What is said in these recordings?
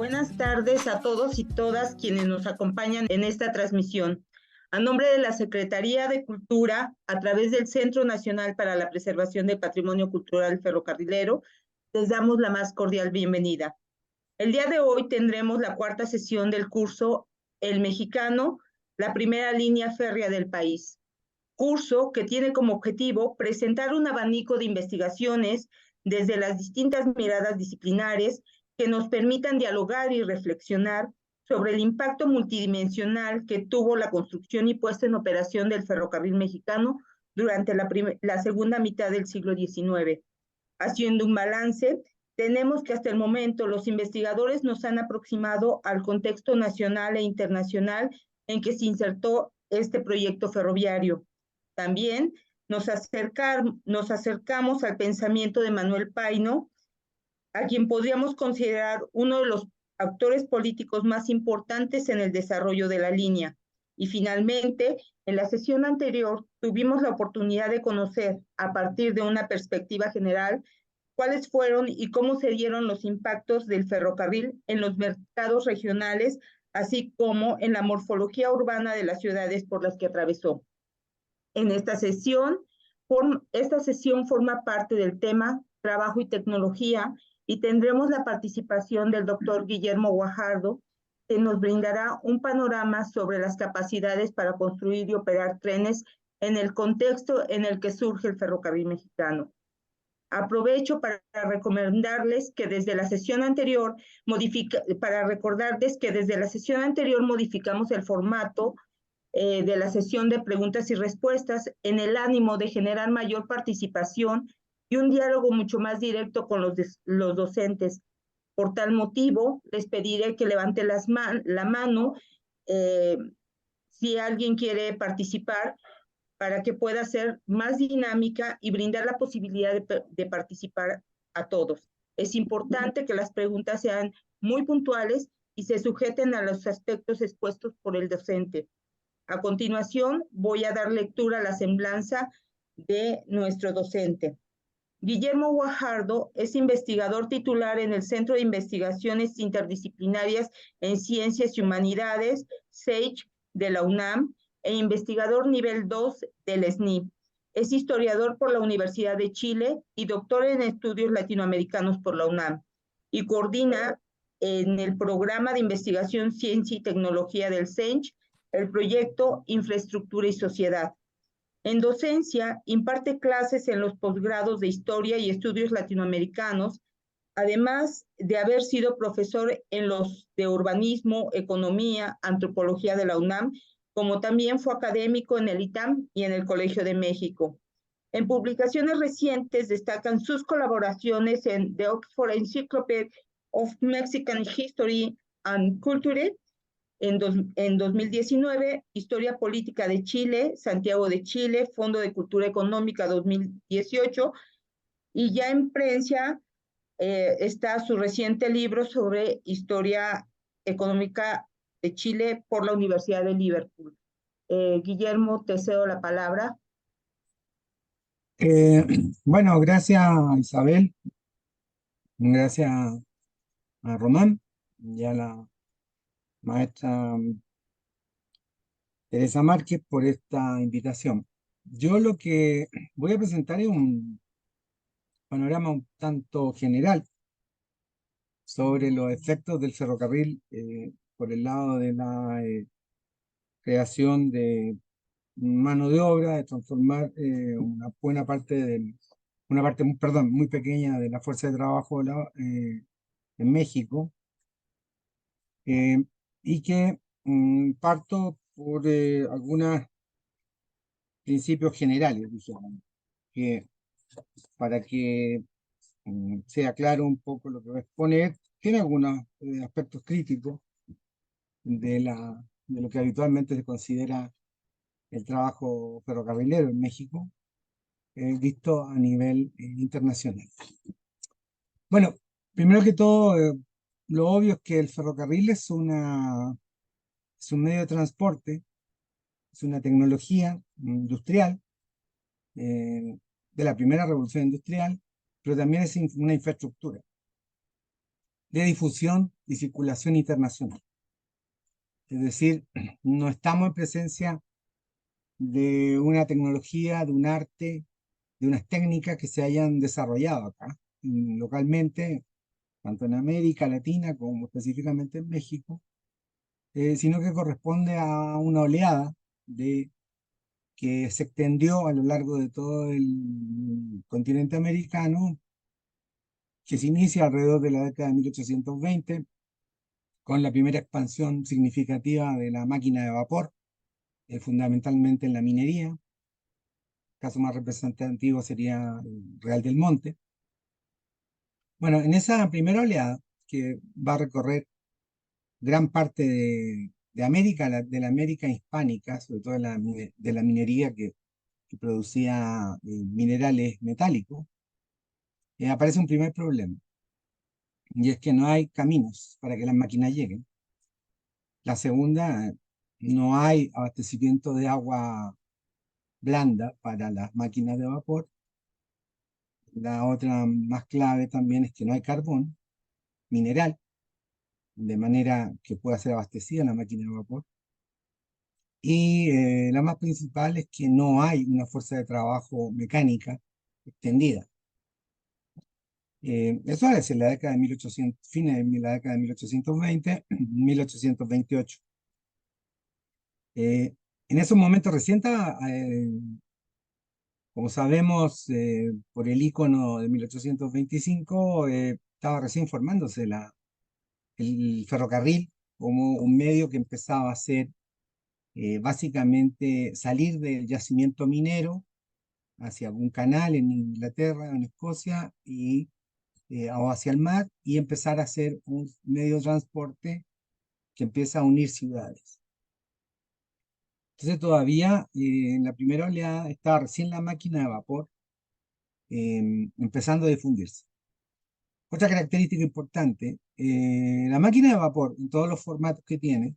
Buenas tardes a todos y todas quienes nos acompañan en esta transmisión. A nombre de la Secretaría de Cultura, a través del Centro Nacional para la Preservación del Patrimonio Cultural Ferrocarrilero, les damos la más cordial bienvenida. El día de hoy tendremos la cuarta sesión del curso El Mexicano, la primera línea férrea del país. Curso que tiene como objetivo presentar un abanico de investigaciones desde las distintas miradas disciplinares que nos permitan dialogar y reflexionar sobre el impacto multidimensional que tuvo la construcción y puesta en operación del ferrocarril mexicano durante la segunda mitad del siglo XIX. Haciendo un balance, tenemos que hasta el momento los investigadores nos han aproximado al contexto nacional e internacional en que se insertó este proyecto ferroviario. También nos acercamos al pensamiento de Manuel Paino, a quien podríamos considerar uno de los actores políticos más importantes en el desarrollo de la línea. Y finalmente, en la sesión anterior tuvimos la oportunidad de conocer, a partir de una perspectiva general, cuáles fueron y cómo se dieron los impactos del ferrocarril en los mercados regionales, así como en la morfología urbana de las ciudades por las que atravesó. En esta sesión forma parte del tema Trabajo y Tecnología y tendremos la participación del doctor Guillermo Guajardo, que nos brindará un panorama sobre las capacidades para construir y operar trenes en el contexto en el que surge el ferrocarril mexicano. Aprovecho para recordarles que desde la sesión anterior modificamos el formato de la sesión de preguntas y respuestas en el ánimo de generar mayor participación y un diálogo mucho más directo con los docentes. Por tal motivo, les pediré que levanten la mano si alguien quiere participar para que pueda ser más dinámica y brindar la posibilidad de participar a todos. Es importante que las preguntas sean muy puntuales y se sujeten a los aspectos expuestos por el docente. A continuación, voy a dar lectura a la semblanza de nuestro docente. Guillermo Guajardo es investigador titular en el Centro de Investigaciones Interdisciplinarias en Ciencias y Humanidades, CEICH, de la UNAM, e investigador nivel 2 del SNI. Es historiador por la Universidad de Chile y doctor en estudios latinoamericanos por la UNAM. Y coordina en el programa de investigación Ciencia y Tecnología del CENCH el proyecto Infraestructura y Sociedad. En docencia, imparte clases en los posgrados de Historia y Estudios Latinoamericanos, además de haber sido profesor en los de Urbanismo, Economía, Antropología de la UNAM, como también fue académico en el ITAM y en el Colegio de México. En publicaciones recientes destacan sus colaboraciones en The Oxford Encyclopedia of Mexican History and Culture, en 2019, Historia Política de Chile, Santiago de Chile, Fondo de Cultura Económica 2018, y ya en prensa está su reciente libro sobre Historia Económica de Chile por la Universidad de Liverpool. Guillermo, te cedo la palabra. Bueno, gracias Isabel, gracias a Román y a la maestra Teresa Márquez por esta invitación. Yo lo que voy a presentar es un panorama un tanto general sobre los efectos del ferrocarril por el lado de la creación de mano de obra, de transformar una buena parte muy pequeña de la fuerza de trabajo en México, y que parto por algunos principios generales, dijéramos, que para que sea claro un poco lo que voy a exponer, tiene algunos aspectos críticos de lo que habitualmente se considera el trabajo ferrocarrilero en México, visto a nivel internacional. Bueno, primero que todo, lo obvio es que el ferrocarril es un medio de transporte, es una tecnología industrial, de la primera revolución industrial, pero también es una infraestructura de difusión y circulación internacional. Es decir, no estamos en presencia de una tecnología, de un arte, de unas técnicas que se hayan desarrollado acá, localmente, tanto en América Latina como específicamente en México, sino que corresponde a una oleada de que se extendió a lo largo de todo el continente americano, que se inicia alrededor de la década de 1820, con la primera expansión significativa de la máquina de vapor, fundamentalmente en la minería. El caso más representativo sería Real del Monte. Bueno, en esa primera oleada, que va a recorrer gran parte de América, de la América hispánica, sobre todo de la minería que producía minerales metálicos, aparece un primer problema, y es que no hay caminos para que las máquinas lleguen. La segunda, no hay abastecimiento de agua blanda para las máquinas de vapor. La otra más clave también es que no hay carbón mineral, de manera que pueda ser abastecida la máquina de vapor. Y la más principal es que no hay una fuerza de trabajo mecánica extendida. Eso es en la década de 1800, fines de la década de 1820, 1828. En esos momentos recién estaba, como sabemos, por el icono de 1825, estaba recién formándose el ferrocarril como un medio que empezaba a ser básicamente salir del yacimiento minero hacia un canal en Inglaterra, en Escocia, o hacia el mar, y empezar a hacer un medio de transporte que empieza a unir ciudades. Entonces todavía en la primera oleada estaba recién la máquina de vapor empezando a difundirse. Otra característica importante, la máquina de vapor en todos los formatos que tiene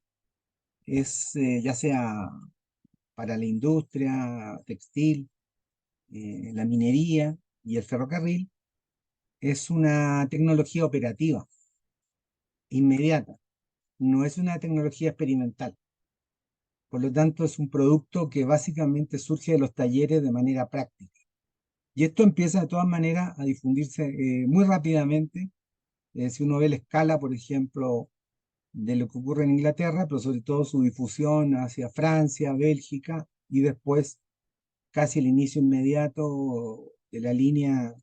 es ya sea para la industria textil, la minería y el ferrocarril, es una tecnología operativa, inmediata, no es una tecnología experimental. Por lo tanto, es un producto que básicamente surge de los talleres de manera práctica. Y esto empieza de todas maneras a difundirse muy rápidamente. Si uno ve la escala, por ejemplo, de lo que ocurre en Inglaterra, pero sobre todo su difusión hacia Francia, Bélgica, y después casi el inicio inmediato de la línea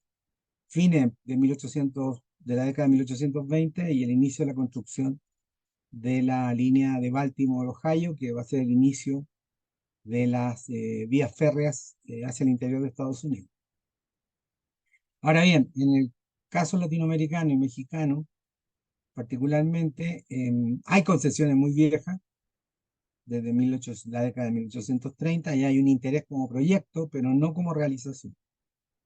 fines de 1800, de la década de 1820, y el inicio de la construcción de la línea de Baltimore, Ohio, que va a ser el inicio de las vías férreas hacia el interior de Estados Unidos. Ahora bien, en el caso latinoamericano y mexicano, particularmente, hay concesiones muy viejas, desde la década de 1830, y hay un interés como proyecto, pero no como realización.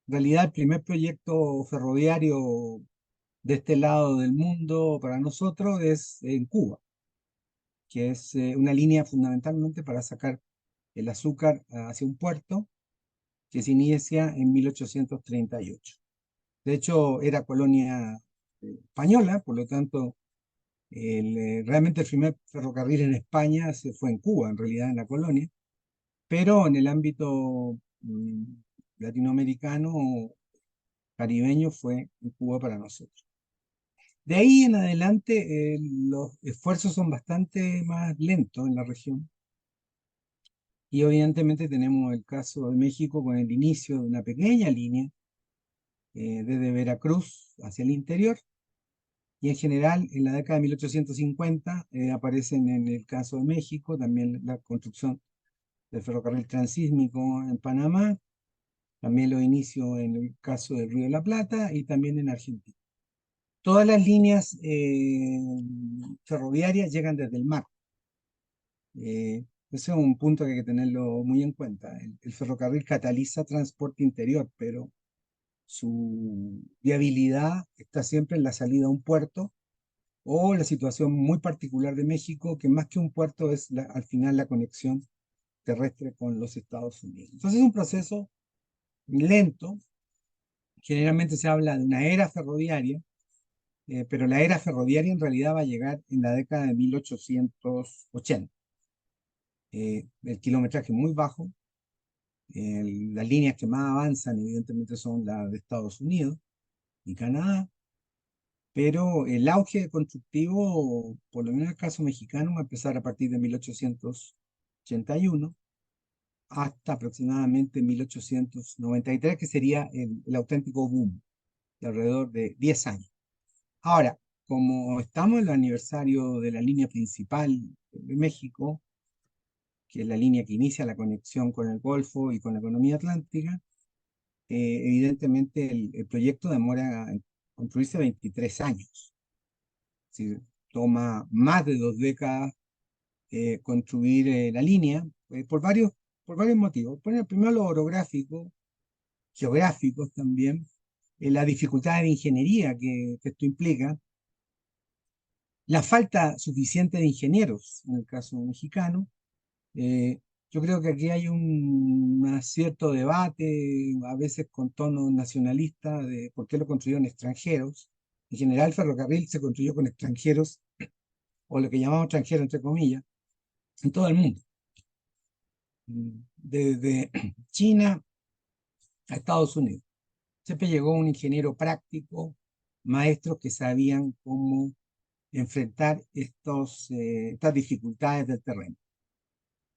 En realidad, el primer proyecto ferroviario de este lado del mundo para nosotros es en Cuba, que es una línea fundamentalmente para sacar el azúcar hacia un puerto, que se inicia en 1838. De hecho, era colonia española, por lo tanto, realmente el primer ferrocarril en España se fue en Cuba, en realidad en la colonia, pero en el ámbito latinoamericano, caribeño, fue en Cuba para nosotros. De ahí en adelante, los esfuerzos son bastante más lentos en la región. Y evidentemente tenemos el caso de México con el inicio de una pequeña línea desde Veracruz hacia el interior. Y en general, en la década de 1850 aparecen en el caso de México también la construcción del ferrocarril transísmico en Panamá, también los inicios en el caso del Río de la Plata y también en Argentina. Todas las líneas ferroviarias llegan desde el mar. Ese es un punto que hay que tenerlo muy en cuenta. El ferrocarril cataliza transporte interior, pero su viabilidad está siempre en la salida a un puerto, o la situación muy particular de México, que más que un puerto es al final la conexión terrestre con los Estados Unidos. Entonces es un proceso lento. Generalmente se habla de una era ferroviaria, pero la era ferroviaria en realidad va a llegar en la década de 1880. El kilometraje es muy bajo, las líneas que más avanzan evidentemente son las de Estados Unidos y Canadá, pero el auge constructivo, por lo menos en el caso mexicano, va a empezar a partir de 1881 hasta aproximadamente 1893, que sería el auténtico boom, de alrededor de 10 años. Ahora, como estamos en el aniversario de la línea principal de México, que es la línea que inicia la conexión con el Golfo y con la economía atlántica, evidentemente el proyecto demora en construirse 23 años. Si toma más de 2 décadas construir la línea, por varios motivos. Primero lo orográfico, geográficos también, la dificultad de ingeniería que esto implica, la falta suficiente de ingenieros, en el caso mexicano. Yo creo que aquí hay un cierto debate, a veces con tono nacionalista, de por qué lo construyeron extranjeros. En general, el ferrocarril se construyó con extranjeros, o lo que llamamos extranjeros, entre comillas, en todo el mundo. Desde China a Estados Unidos. Siempre llegó un ingeniero práctico, maestros que sabían cómo enfrentar estas dificultades del terreno.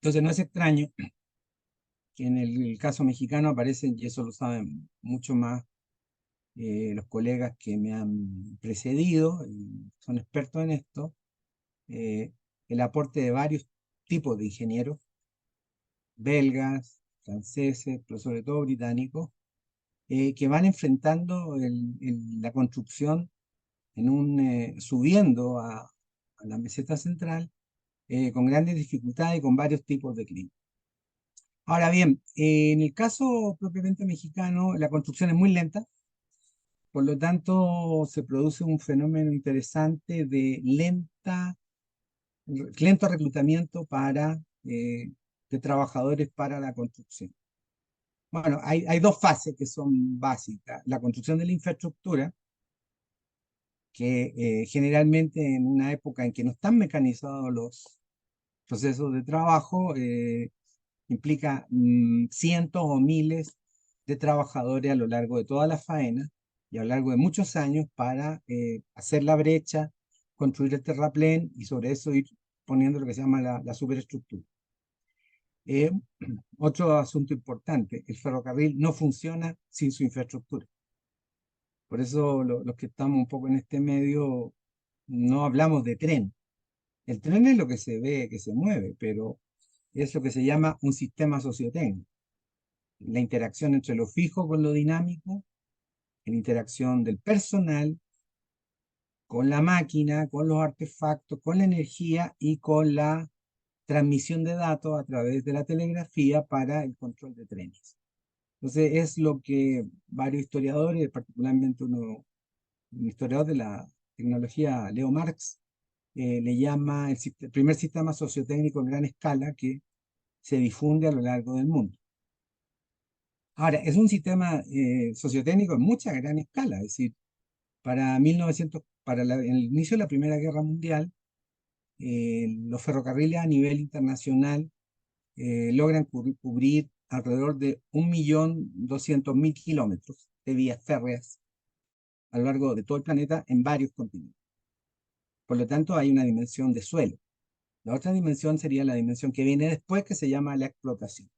Entonces no es extraño que en el caso mexicano aparecen, y eso lo saben mucho más los colegas que me han precedido, y son expertos en esto, el aporte de varios tipos de ingenieros, belgas, franceses, pero sobre todo británicos, que van enfrentando la construcción subiendo a la meseta central con grandes dificultades y con varios tipos de clima. Ahora bien, en el caso propiamente mexicano, la construcción es muy lenta, por lo tanto se produce un fenómeno interesante de lento reclutamiento de trabajadores para la construcción. Bueno, hay dos fases que son básicas. La construcción de la infraestructura, que generalmente en una época en que no están mecanizados los procesos de trabajo, implica cientos o miles de trabajadores a lo largo de toda la faena y a lo largo de muchos años para hacer la brecha, construir el terraplén y sobre eso ir poniendo lo que se llama la superestructura. Otro asunto importante, el ferrocarril no funciona sin su infraestructura. Por eso los que estamos un poco en este medio no hablamos de tren. El tren es lo que se ve, que se mueve, pero es lo que se llama un sistema sociotécnico. La interacción entre lo fijo con lo dinámico, la interacción del personal con la máquina, con los artefactos, con la energía y con la transmisión de datos a través de la telegrafía para el control de trenes. Entonces es lo que varios historiadores, particularmente un historiador de la tecnología, Leo Marx, le llama el primer sistema sociotécnico en gran escala que se difunde a lo largo del mundo. Ahora, es un sistema sociotécnico en mucha gran escala, es decir, para el inicio de la Primera Guerra Mundial, los ferrocarriles a nivel internacional logran cubrir alrededor de 1.200.000 kilómetros de vías férreas a lo largo de todo el planeta en varios continentes. Por lo tanto, hay una dimensión de suelo. La otra dimensión sería la dimensión que viene después, que se llama la explotación.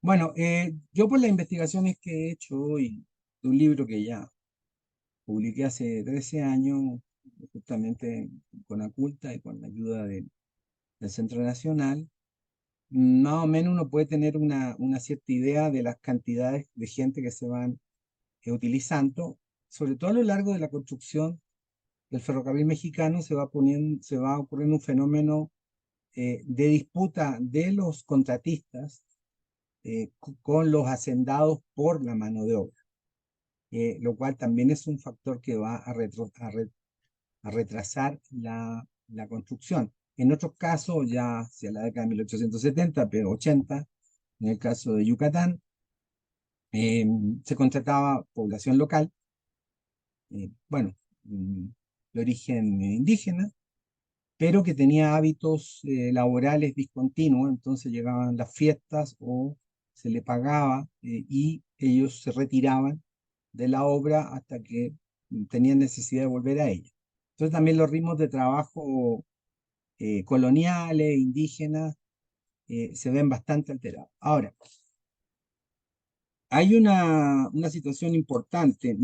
Bueno, yo por las investigaciones que he hecho y de un libro que ya publiqué hace 13 años, justamente con Aculta y con la ayuda del Centro Nacional, más o menos uno puede tener una cierta idea de las cantidades de gente que se van utilizando, sobre todo a lo largo de la construcción del ferrocarril mexicano se va ocurriendo un fenómeno de disputa de los contratistas con los hacendados por la mano de obra, lo cual también es un factor que va a retrasar la construcción. En otros casos, ya hacia la década de 1870, pero 80, en el caso de Yucatán, se contrataba población local. Bueno, de origen indígena, pero que tenía hábitos laborales discontinuos, entonces llegaban las fiestas o se le pagaba y ellos se retiraban de la obra hasta que tenían necesidad de volver a ella. Entonces también los ritmos de trabajo coloniales, indígenas, se ven bastante alterados. Ahora, hay una situación importante,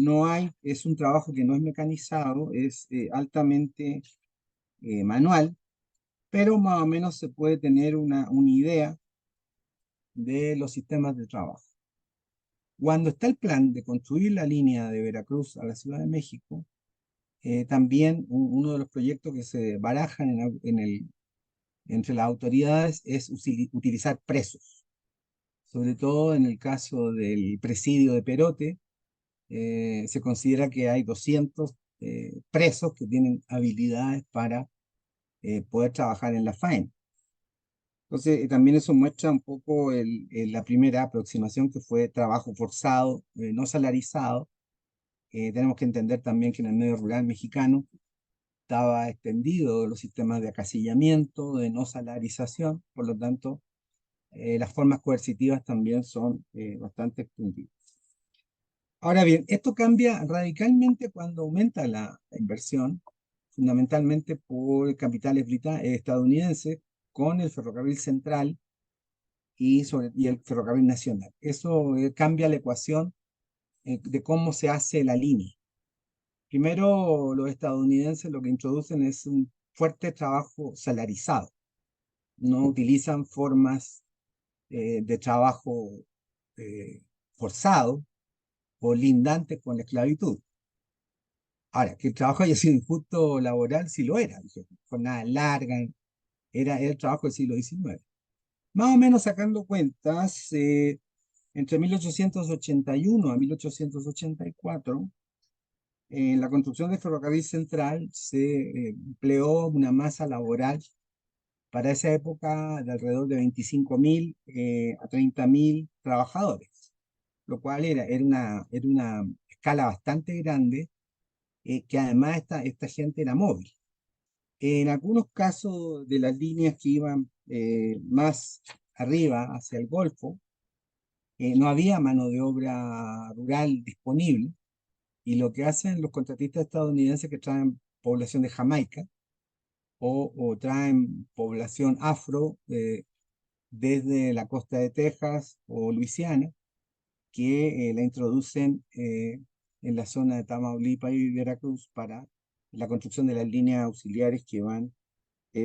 es un trabajo que no es mecanizado, es altamente manual, pero más o menos se puede tener una idea de los sistemas de trabajo. Cuando está el plan de construir la línea de Veracruz a la Ciudad de México, también uno de los proyectos que se barajan entre las autoridades es utilizar presos, sobre todo en el caso del presidio de Perote. Se considera que hay 200 presos que tienen habilidades para poder trabajar en la faena. Entonces, también eso muestra un poco la primera aproximación que fue trabajo forzado, no salarizado. Tenemos que entender también que en el medio rural mexicano estaba extendido los sistemas de acasillamiento, de no salarización, por lo tanto, las formas coercitivas también son bastante extendidas. Ahora bien, esto cambia radicalmente cuando aumenta la inversión, fundamentalmente por capitales estadounidenses, con el ferrocarril central y el ferrocarril nacional. Eso cambia la ecuación de cómo se hace la línea. Primero, los estadounidenses lo que introducen es un fuerte trabajo salarizado. No utilizan formas de trabajo forzado o lindantes con la esclavitud. Ahora, que el trabajo haya sido injusto laboral, sí lo era. Jornada larga, era el trabajo del siglo XIX. Más o menos sacando cuentas, entre 1881 a 1884, en la construcción del ferrocarril central se empleó una masa laboral para esa época de alrededor de 25.000 a 30.000 trabajadores, lo cual era una escala bastante grande, que además esta gente era móvil. En algunos casos de las líneas que iban más arriba hacia el Golfo, no había mano de obra rural disponible, y lo que hacen los contratistas estadounidenses que traen población de Jamaica o traen población afro desde la costa de Texas o Luisiana, que la introducen en la zona de Tamaulipas y Veracruz para la construcción de las líneas auxiliares que van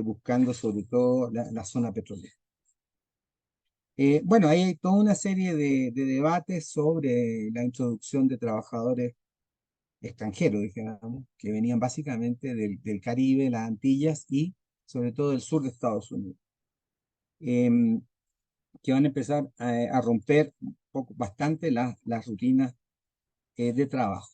buscando sobre todo la zona petrolera. Bueno, ahí hay toda una serie de debates sobre la introducción de trabajadores extranjeros, digamos, que venían básicamente del Caribe, las Antillas y sobre todo del sur de Estados Unidos, que van a empezar a romper bastante las rutinas de trabajo.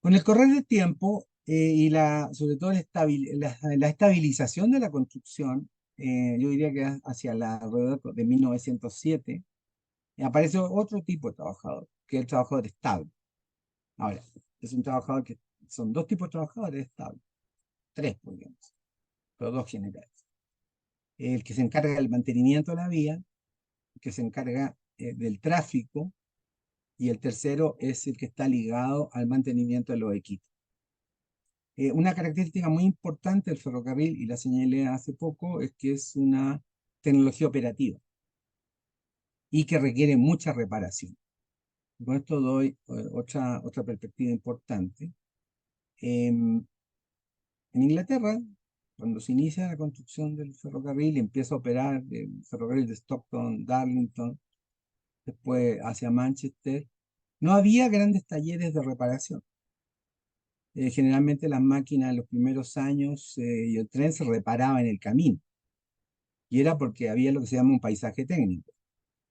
Con el correr del tiempo y sobre todo la estabilización de la construcción, yo diría que hacia alrededor de 1907, aparece otro tipo de trabajador, que es el trabajador estable. Ahora, es un trabajador que son dos tipos de trabajadores estables, tres, podríamos, pero dos generales. El que se encarga del mantenimiento de la vía, el que se encarga del tráfico, y el tercero es el que está ligado al mantenimiento de los equipos. Una característica muy importante del ferrocarril, y la señalé hace poco, es que es una tecnología operativa y que requiere mucha reparación. Con esto doy otra perspectiva importante. En Inglaterra, cuando se inicia la construcción del ferrocarril y empieza a operar el ferrocarril de Stockton, Darlington, después hacia Manchester, no había grandes talleres de reparación. Generalmente las máquinas en los primeros años y el tren se reparaba en el camino. Y era porque había lo que se llama un paisaje técnico.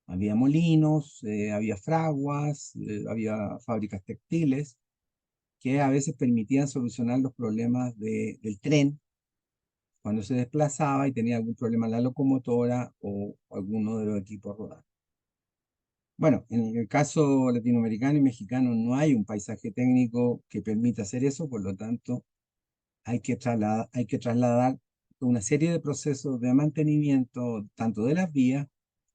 Había molinos, había fraguas, había fábricas textiles que a veces permitían solucionar los problemas del tren cuando se desplazaba y tenía algún problema en la locomotora o alguno de los equipos rodantes. Bueno, en el caso latinoamericano y mexicano no hay un paisaje técnico que permita hacer eso, por lo tanto hay que trasladar una serie de procesos de mantenimiento, tanto de las vías,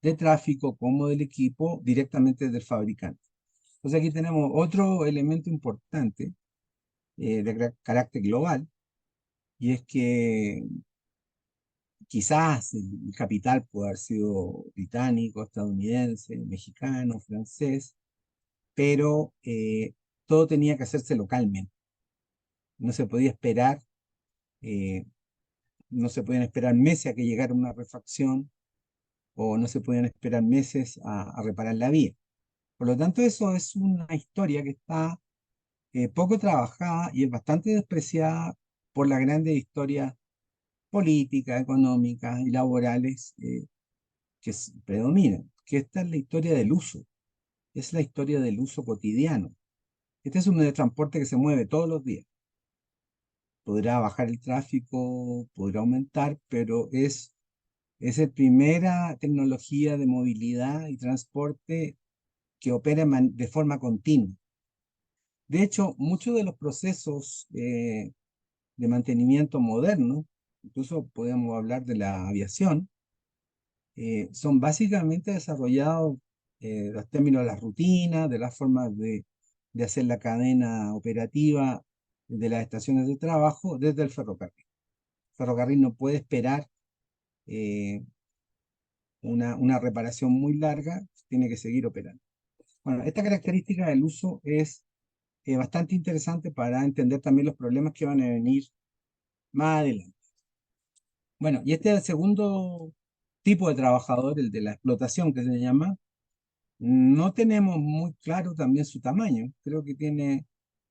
de tráfico, como del equipo, directamente del fabricante. Entonces aquí tenemos otro elemento importante de carácter global, y es que quizás el capital puede haber sido británico, estadounidense, mexicano, francés, pero todo tenía que hacerse localmente. No se podía esperar, eh, no se podían esperar meses a que llegara una refacción, o no se podían esperar meses a reparar la vía. Por lo tanto, eso es una historia que está poco trabajada y es bastante despreciada por las grandes historias políticas, económicas y laborales predominan. Que esta es la historia del uso, es la historia del uso cotidiano. Este es un medio de transporte que se mueve todos los días. Podrá bajar el tráfico, podrá aumentar, pero es la primera tecnología de movilidad y transporte que opera de forma continua. De hecho, muchos de los procesos de mantenimiento moderno, incluso podemos hablar de la aviación, son básicamente desarrollados los términos de las rutinas, de las formas de hacer la cadena operativa de las estaciones de trabajo desde el ferrocarril. El ferrocarril no puede esperar eh, una reparación muy larga, tiene que seguir operando. Bueno, esta característica del uso es bastante interesante para entender también los problemas que van a venir más adelante. Bueno, y este es el segundo tipo de trabajador, el de la explotación que se llama. No tenemos muy claro también su tamaño. Creo que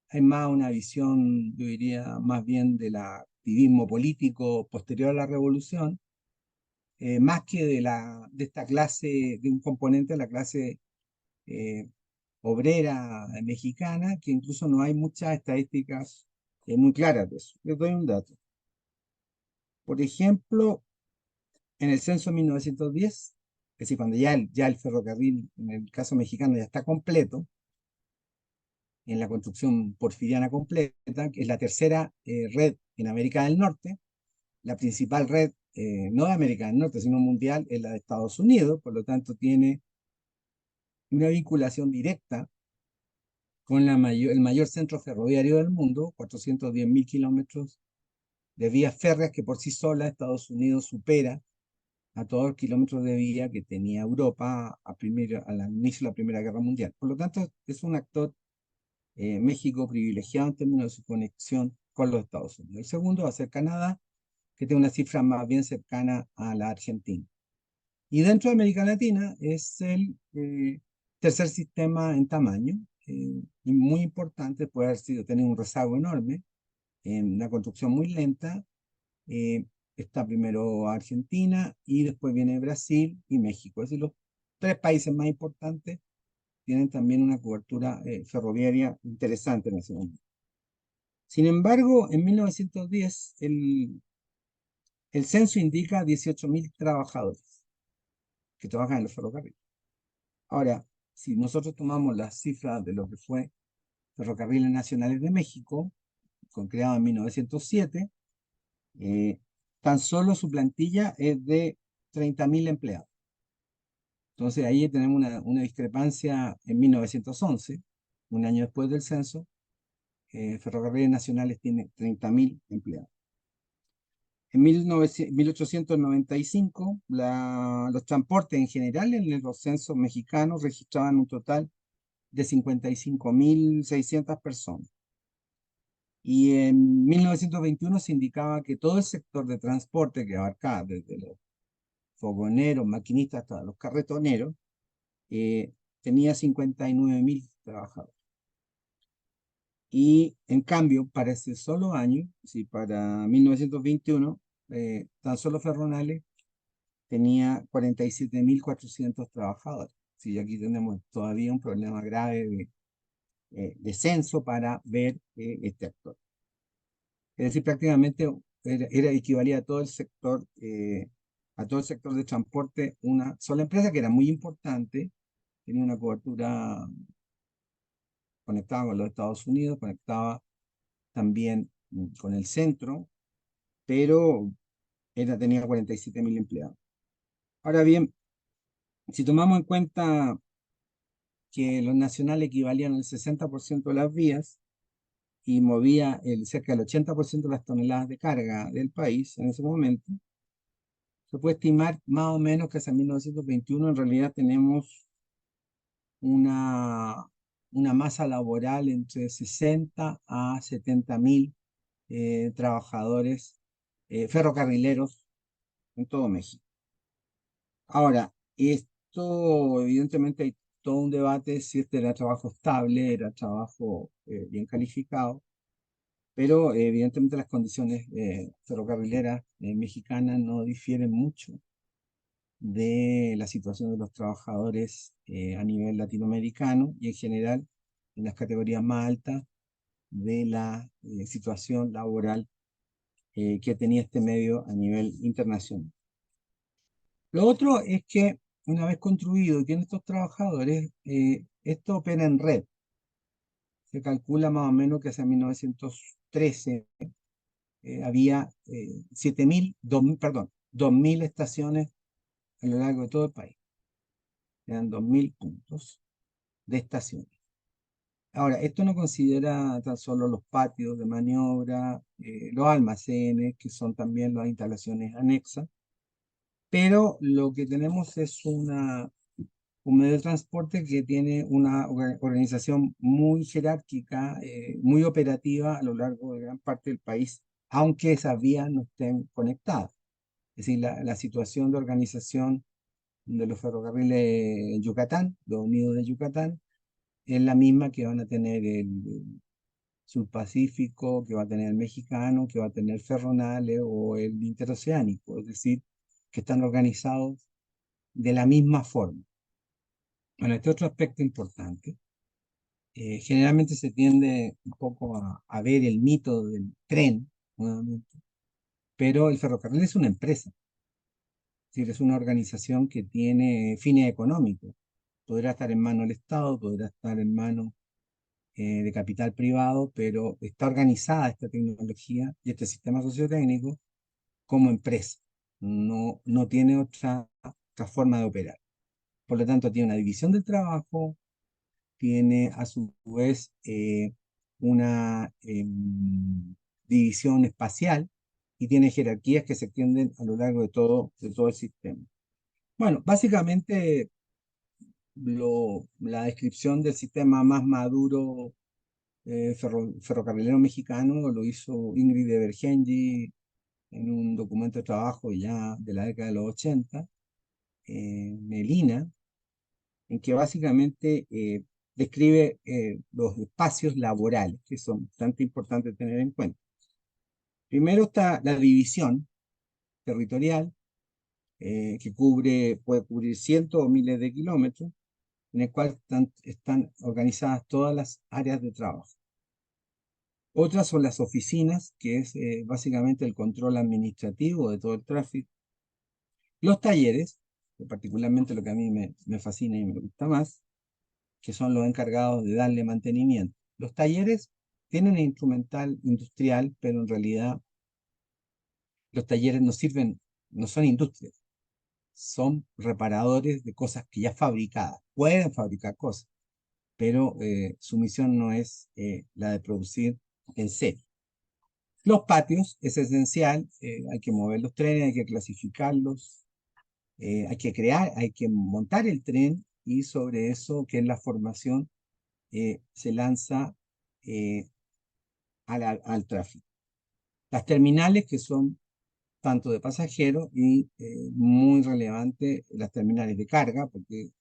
hay más una visión, yo diría, más bien del activismo político posterior a la revolución, más que de esta clase, de un componente de la clase eh, obrera mexicana, que incluso no hay muchas estadísticas muy claras de eso. Les doy un dato. Por ejemplo, en el censo de 1910, es decir, cuando ya el ferrocarril, en el caso mexicano, ya está completo, en la construcción porfiriana completa, que es la tercera red en América del Norte. La principal red, no de América del Norte, sino mundial, es la de Estados Unidos, por lo tanto tiene una vinculación directa con el mayor centro ferroviario del mundo, 410.000 kilómetros de vías férreas, que por sí sola Estados Unidos supera a todos los kilómetros de vía que tenía Europa al inicio de la Primera Guerra Mundial. Por lo tanto, es un actor México privilegiado en términos de su conexión con los Estados Unidos. El segundo va a ser Canadá, que tiene una cifra más bien cercana a la Argentina. Y dentro de América Latina es el tercer sistema en tamaño, y muy importante, puede haber sido, tener un rezago enorme, en una construcción muy lenta. Está primero Argentina y después viene Brasil y México. Es decir, los tres países más importantes tienen también una cobertura ferroviaria interesante en ese momento. Sin embargo, en 1910 el censo indica 18.000 trabajadores que trabajan en los ferrocarriles. Ahora, si nosotros tomamos las cifras de lo que fue Ferrocarriles Nacionales de México, creado en 1907, eh, tan solo su plantilla es de 30.000 empleados. Entonces ahí tenemos una discrepancia en 1911, un año después del censo. Ferrocarriles Nacionales tiene 30.000 empleados. En 1895, los transportes en general en los censos mexicanos registraban un total de 55.600 personas. Y en 1921 se indicaba que todo el sector de transporte, que abarcaba desde los fogoneros, maquinistas, hasta los carretoneros, tenía 59.000 trabajadores. Y en cambio, para ese solo año, sí, para 1921, tan solo Ferronales tenía 47.400 trabajadores. Sí, aquí tenemos todavía un problema grave de censo para ver este actor. Es decir, prácticamente equivalía a todo el sector de transporte, una sola empresa que era muy importante, tenía una cobertura conectada con los Estados Unidos, conectaba también con el centro, pero tenía 47.000 empleados. Ahora bien, si tomamos en cuenta que los nacionales equivalían al 60% de las vías y movía cerca del 80% de las toneladas de carga del país en ese momento, se puede estimar más o menos que hasta 1921 en realidad tenemos una masa laboral entre 60 a 70.000 trabajadores ferrocarrileros en todo México. Ahora, esto evidentemente hay todo un debate si este era trabajo estable, era trabajo bien calificado, pero evidentemente las condiciones ferrocarrileras mexicanas no difieren mucho de la situación de los trabajadores a nivel latinoamericano y en general en las categorías más altas de la situación laboral que tenía este medio a nivel internacional. Lo otro es que una vez construido y tiene estos trabajadores, esto opera en red. Se calcula más o menos que hacia 1913 había 2.000 estaciones a lo largo de todo el país. Eran 2.000 puntos de estaciones. Ahora, esto no considera tan solo los patios de maniobra, los almacenes, que son también las instalaciones anexas, pero lo que tenemos es un medio de transporte que tiene una organización muy jerárquica, muy operativa a lo largo de gran parte del país, aunque esas vías no estén conectadas. Es decir, la situación de organización de los ferrocarriles en Yucatán, los Unidos de Yucatán, es la misma que van a tener el Surpacífico, que va a tener el Mexicano, que va a tener Ferronales o el Interoceánico, es decir, que están organizados de la misma forma. Bueno, este otro aspecto importante, generalmente se tiende un poco a ver el mito del tren, nuevamente, pero el ferrocarril es una empresa, es decir, es una organización que tiene fines económicos. Podrá estar en manos del Estado, podrá estar en manos de capital privado, pero está organizada esta tecnología y este sistema sociotécnico como empresa. No tiene otra forma de operar. Por lo tanto, tiene una división del trabajo, tiene a su vez una división espacial y tiene jerarquías que se extienden a lo largo de todo el sistema. Bueno, básicamente la descripción del sistema más maduro ferrocarrilero mexicano lo hizo Ingrid de Bergenji en un documento de trabajo ya de la década de los 80, Melina, en que básicamente describe los espacios laborales, que son bastante importantes tener en cuenta. Primero está la división territorial, que puede cubrir cientos o miles de kilómetros, en el cual están organizadas todas las áreas de trabajo. Otras son las oficinas, que es básicamente el control administrativo de todo el tráfico. Los talleres, que particularmente lo que a mí me fascina y me gusta más, que son los encargados de darle mantenimiento. Los talleres tienen instrumental industrial, pero en realidad los talleres no son industrias, son reparadores de cosas que ya fabricadas. Pueden fabricar cosas, pero su misión no es la de producir en serie. Los patios es esencial, hay que mover los trenes, hay que clasificarlos, hay que montar el tren y sobre eso, que es la formación, se lanza al tráfico. Las terminales, que son tanto de pasajeros y muy relevante las terminales de carga, porque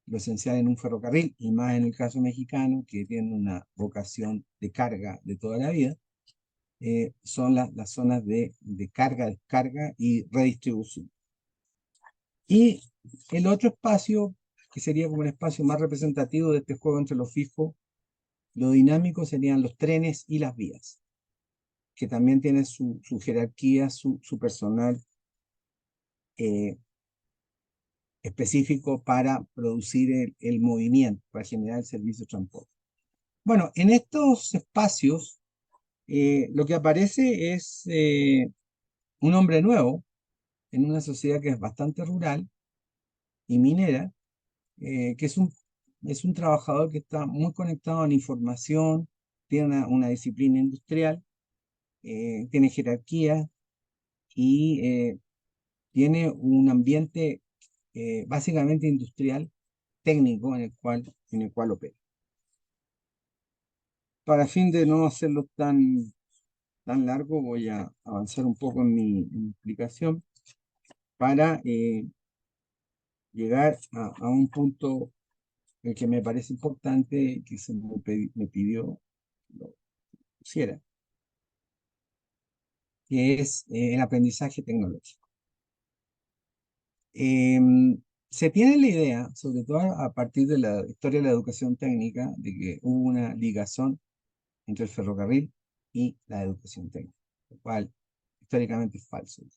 lo esencial en un ferrocarril, y más en el caso mexicano, que tiene una vocación de carga de toda la vida, son las zonas de carga, descarga y redistribución. Y el otro espacio, que sería como un espacio más representativo de este juego entre lo fijo, lo dinámico, serían los trenes y las vías, que también tienen su jerarquía, su personal específico para producir el movimiento, para generar el servicio de transporte. Bueno, en estos espacios lo que aparece es un hombre nuevo en una sociedad que es bastante rural y minera, que es un trabajador que está muy conectado a la información, tiene una disciplina industrial, tiene jerarquía y tiene un ambiente básicamente industrial, técnico, en el cual opera. Para fin de no hacerlo tan largo, voy a avanzar un poco en mi explicación para llegar a un punto el que me parece importante que me pidió lo pusiera, que es el aprendizaje tecnológico. Se tiene la idea, sobre todo a partir de la historia de la educación técnica, de que hubo una ligación entre el ferrocarril y la educación técnica, lo cual históricamente es falso. En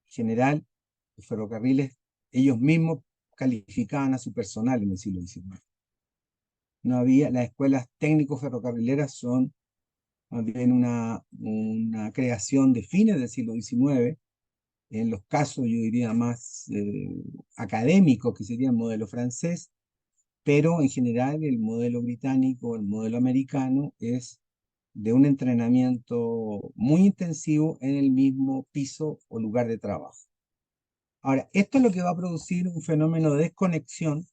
general, los ferrocarriles, ellos mismos calificaban a su personal en el siglo XIX. No había, las escuelas técnico-ferrocarrileras son más bien una creación de fines del siglo XIX, en los casos, yo diría, más académicos, que sería el modelo francés, pero en general el modelo británico, el modelo americano, es de un entrenamiento muy intensivo en el mismo piso o lugar de trabajo. Ahora, esto es lo que va a producir un fenómeno de desconexión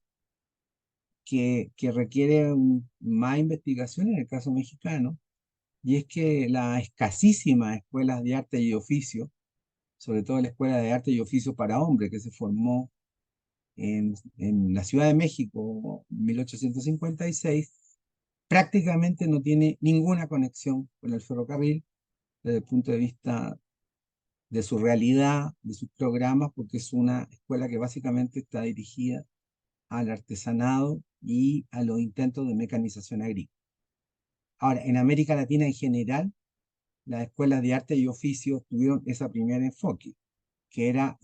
que requiere más investigación en el caso mexicano, y es que las escasísimas escuelas de arte y oficio, sobre todo la Escuela de Arte y Oficio para Hombres, que se formó en la Ciudad de México en 1856, prácticamente no tiene ninguna conexión con el ferrocarril desde el punto de vista de su realidad, de sus programas, porque es una escuela que básicamente está dirigida al artesanado y a los intentos de mecanización agrícola. Ahora, en América Latina en general, las escuelas de arte y oficio tuvieron ese primer enfoque, que era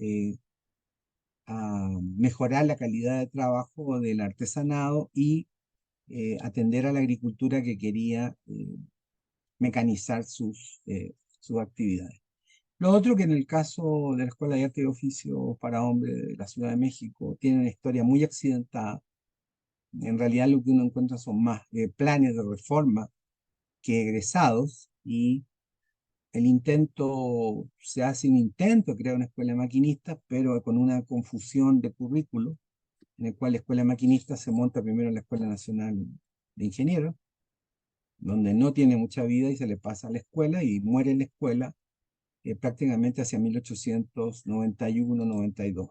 a mejorar la calidad de trabajo del artesanado y atender a la agricultura que quería mecanizar sus actividades. Lo otro que en el caso de la Escuela de Arte y Oficio para Hombres de la Ciudad de México tiene una historia muy accidentada. En realidad lo que uno encuentra son más planes de reforma que egresados, y se hace un intento de crear una escuela de maquinistas, pero con una confusión de currículo, en el cual la escuela de maquinistas se monta primero en la Escuela Nacional de Ingenieros, donde no tiene mucha vida y se le pasa a la escuela y muere en la escuela prácticamente hacia 1891-92.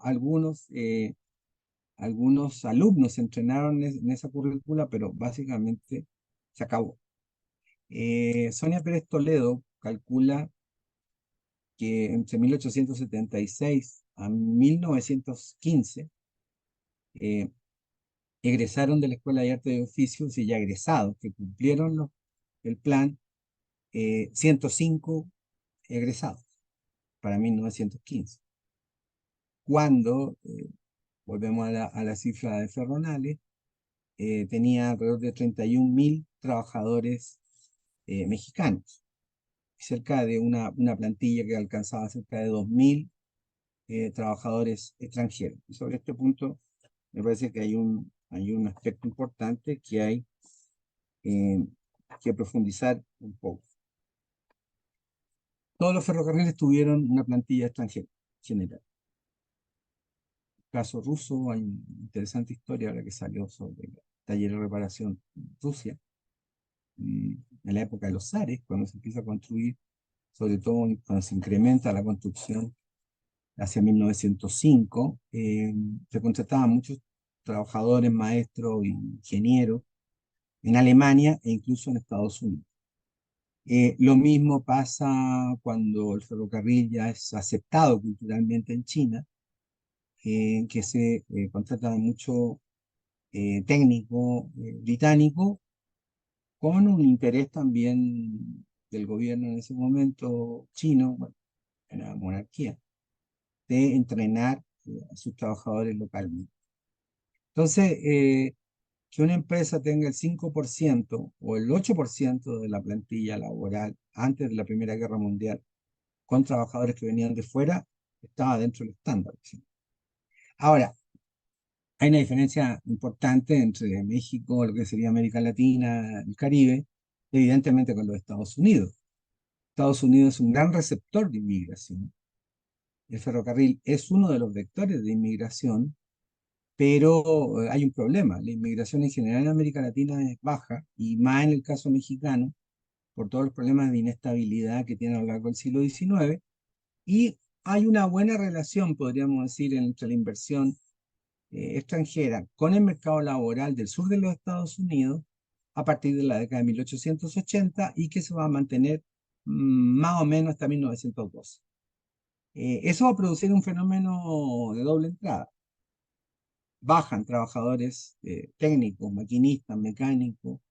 Algunos alumnos se entrenaron en esa currícula, pero básicamente se acabó. Sonia Pérez Toledo calcula que entre 1876 a 1915 eh, egresaron de la Escuela de Arte y Oficios, y ya egresados, que cumplieron el plan, 105 egresados para 1915. Cuando volvemos a la cifra de Ferronales, tenía alrededor de 31.000 trabajadores mexicanos, cerca de una plantilla que alcanzaba cerca de 2.000 trabajadores extranjeros. Y sobre este punto me parece que hay un aspecto importante que hay que profundizar un poco. Todos los ferrocarriles tuvieron una plantilla extranjera general. Caso ruso, hay una interesante historia ahora que salió sobre el taller de reparación en Rusia, en la época de los zares, cuando se empieza a construir, sobre todo cuando se incrementa la construcción hacia 1905, se contrataban muchos trabajadores, maestros, ingenieros en Alemania e incluso en Estados Unidos. Lo mismo pasa cuando el ferrocarril ya es aceptado culturalmente en China, que se contrata mucho técnico británico, con un interés también del gobierno en ese momento chino, bueno, en la monarquía, de entrenar a sus trabajadores localmente. Entonces, que una empresa tenga el 5% o el 8% de la plantilla laboral antes de la Primera Guerra Mundial con trabajadores que venían de fuera, estaba dentro del estándar. ¿Sí? Ahora, hay una diferencia importante entre México, lo que sería América Latina, el Caribe, evidentemente con los Estados Unidos. Estados Unidos es un gran receptor de inmigración. El ferrocarril es uno de los vectores de inmigración, pero hay un problema. La inmigración en general en América Latina es baja, y más en el caso mexicano, por todos los problemas de inestabilidad que tiene a lo largo del siglo XIX, y hay una buena relación, podríamos decir, entre la inversión extranjera con el mercado laboral del sur de los Estados Unidos a partir de la década de 1880 y que se va a mantener más o menos hasta 1912. Eso va a producir un fenómeno de doble entrada. Bajan trabajadores técnicos, maquinistas, mecánicos,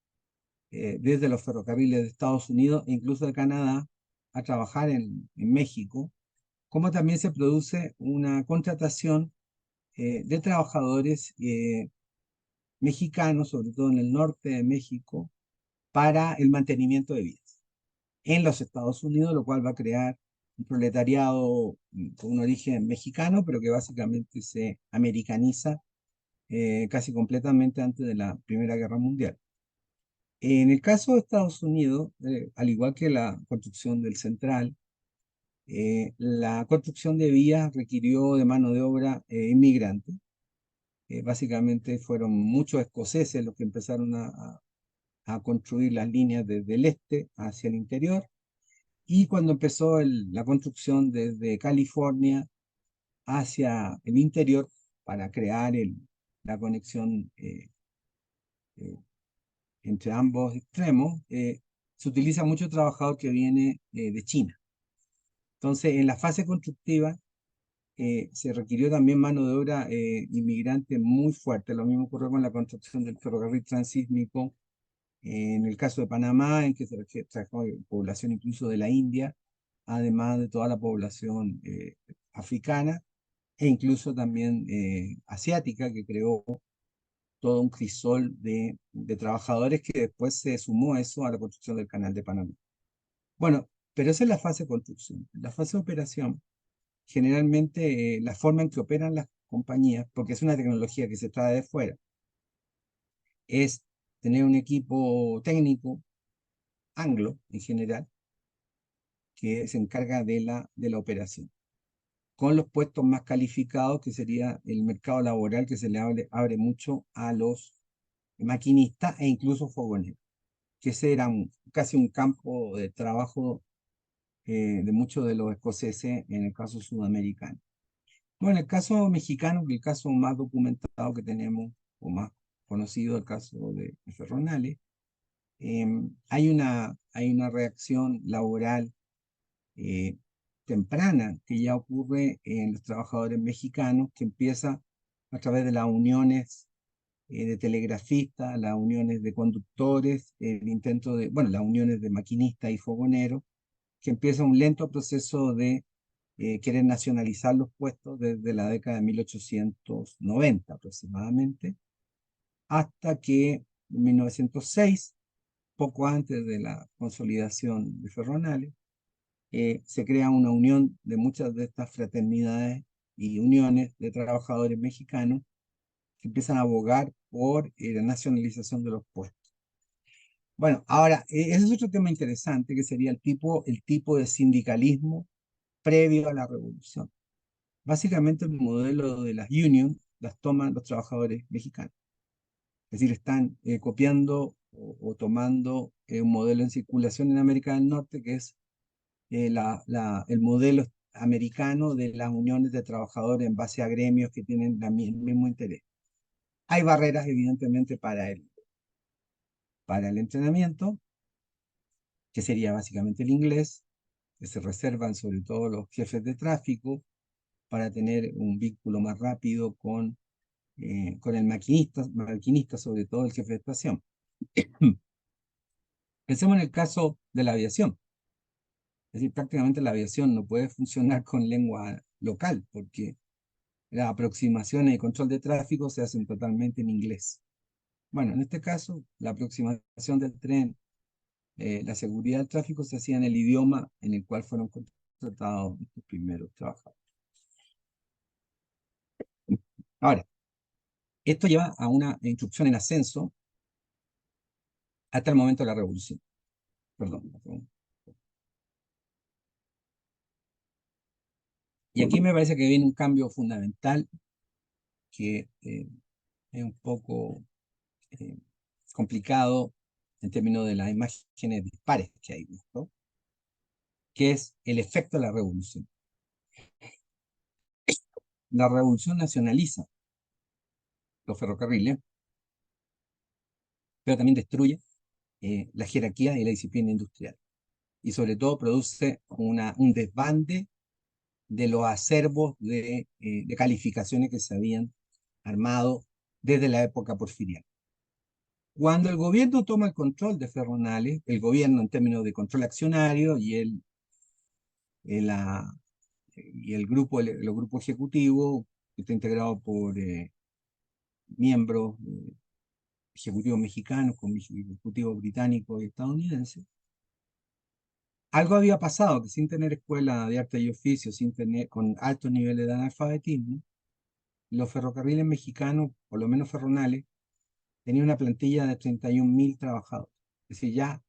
desde los ferrocarriles de Estados Unidos e incluso de Canadá a trabajar en México, como también se produce una contratación de trabajadores mexicanos, sobre todo en el norte de México, para el mantenimiento de vías en los Estados Unidos, lo cual va a crear un proletariado con un origen mexicano, pero que básicamente se americaniza casi completamente antes de la Primera Guerra Mundial. En el caso de Estados Unidos, al igual que la construcción del Central, la construcción de vías requirió de mano de obra inmigrante. Básicamente fueron muchos escoceses los que empezaron a construir las líneas desde el este hacia el interior, y cuando empezó la construcción desde California hacia el interior para crear la conexión entre ambos extremos, se utiliza mucho trabajador que viene de China. Entonces, en la fase constructiva se requirió también mano de obra inmigrante muy fuerte. Lo mismo ocurrió con la construcción del ferrocarril transísmico en el caso de Panamá, en que se trajo población incluso de la India, además de toda la población africana e incluso también asiática, que creó todo un crisol de trabajadores que después se sumó eso a la construcción del canal de Panamá. Bueno, pero esa es la fase de construcción. La fase de operación, generalmente la forma en que operan las compañías, porque es una tecnología que se trae de fuera, es tener un equipo técnico anglo en general, que se encarga de la operación, con los puestos más calificados, que sería el mercado laboral, que se le abre mucho a los maquinistas e incluso fogoneros, que ese era casi un campo de trabajo de muchos de los escoceses en el caso sudamericano. Bueno, en el caso mexicano, que el caso más documentado que tenemos, o más conocido, el caso de Ferronales, hay una reacción laboral temprana que ya ocurre en los trabajadores mexicanos, que empieza a través de las uniones de telegrafistas, las uniones de conductores, el intento bueno, las uniones de maquinistas y fogoneros, que empieza un lento proceso de querer nacionalizar los puestos desde la década de 1890 aproximadamente, hasta que en 1906, poco antes de la consolidación de Ferronales, se crea una unión de muchas de estas fraternidades y uniones de trabajadores mexicanos que empiezan a abogar por la nacionalización de los puestos. Bueno, ahora, ese es otro tema interesante, que sería el tipo de sindicalismo previo a la revolución. Básicamente el modelo de las unions las toman los trabajadores mexicanos. Es decir, están copiando o tomando un modelo en circulación en América del Norte, que es el modelo americano de las uniones de trabajadores en base a gremios que tienen el mismo interés. Hay barreras, evidentemente, para el entrenamiento, que sería básicamente el inglés, que se reservan sobre todo los jefes de tráfico para tener un vínculo más rápido con el maquinista, sobre todo el jefe de estación. Pensemos en el caso de la aviación. Es decir, prácticamente la aviación no puede funcionar con lengua local, porque las aproximaciones y control de tráfico se hacen totalmente en inglés. Bueno, en este caso, la aproximación del tren, la seguridad del tráfico se hacía en el idioma en el cual fueron contratados los primeros trabajadores. Ahora, esto lleva a una instrucción en ascenso hasta el momento de la revolución. Perdón. Y aquí me parece que viene un cambio fundamental que es un poco eh, complicado en términos de las imágenes dispares que hay, ¿no? Que es el efecto de la revolución. La revolución nacionaliza los ferrocarriles, pero también destruye la jerarquía y la disciplina industrial. Y sobre todo produce un desbande de los acervos de calificaciones que se habían armado desde la época porfiriana. Cuando el gobierno toma el control de Ferronales, el gobierno en términos de control accionario y el grupo, el grupo ejecutivo, que está integrado por miembros ejecutivos mexicanos, con ejecutivos británicos y estadounidenses, algo había pasado, que sin tener escuela de arte y oficio, sin tener, con altos niveles de analfabetismo, los ferrocarriles mexicanos, por lo menos Ferronales, tenían una plantilla de 31.000 trabajadores. Es decir, ya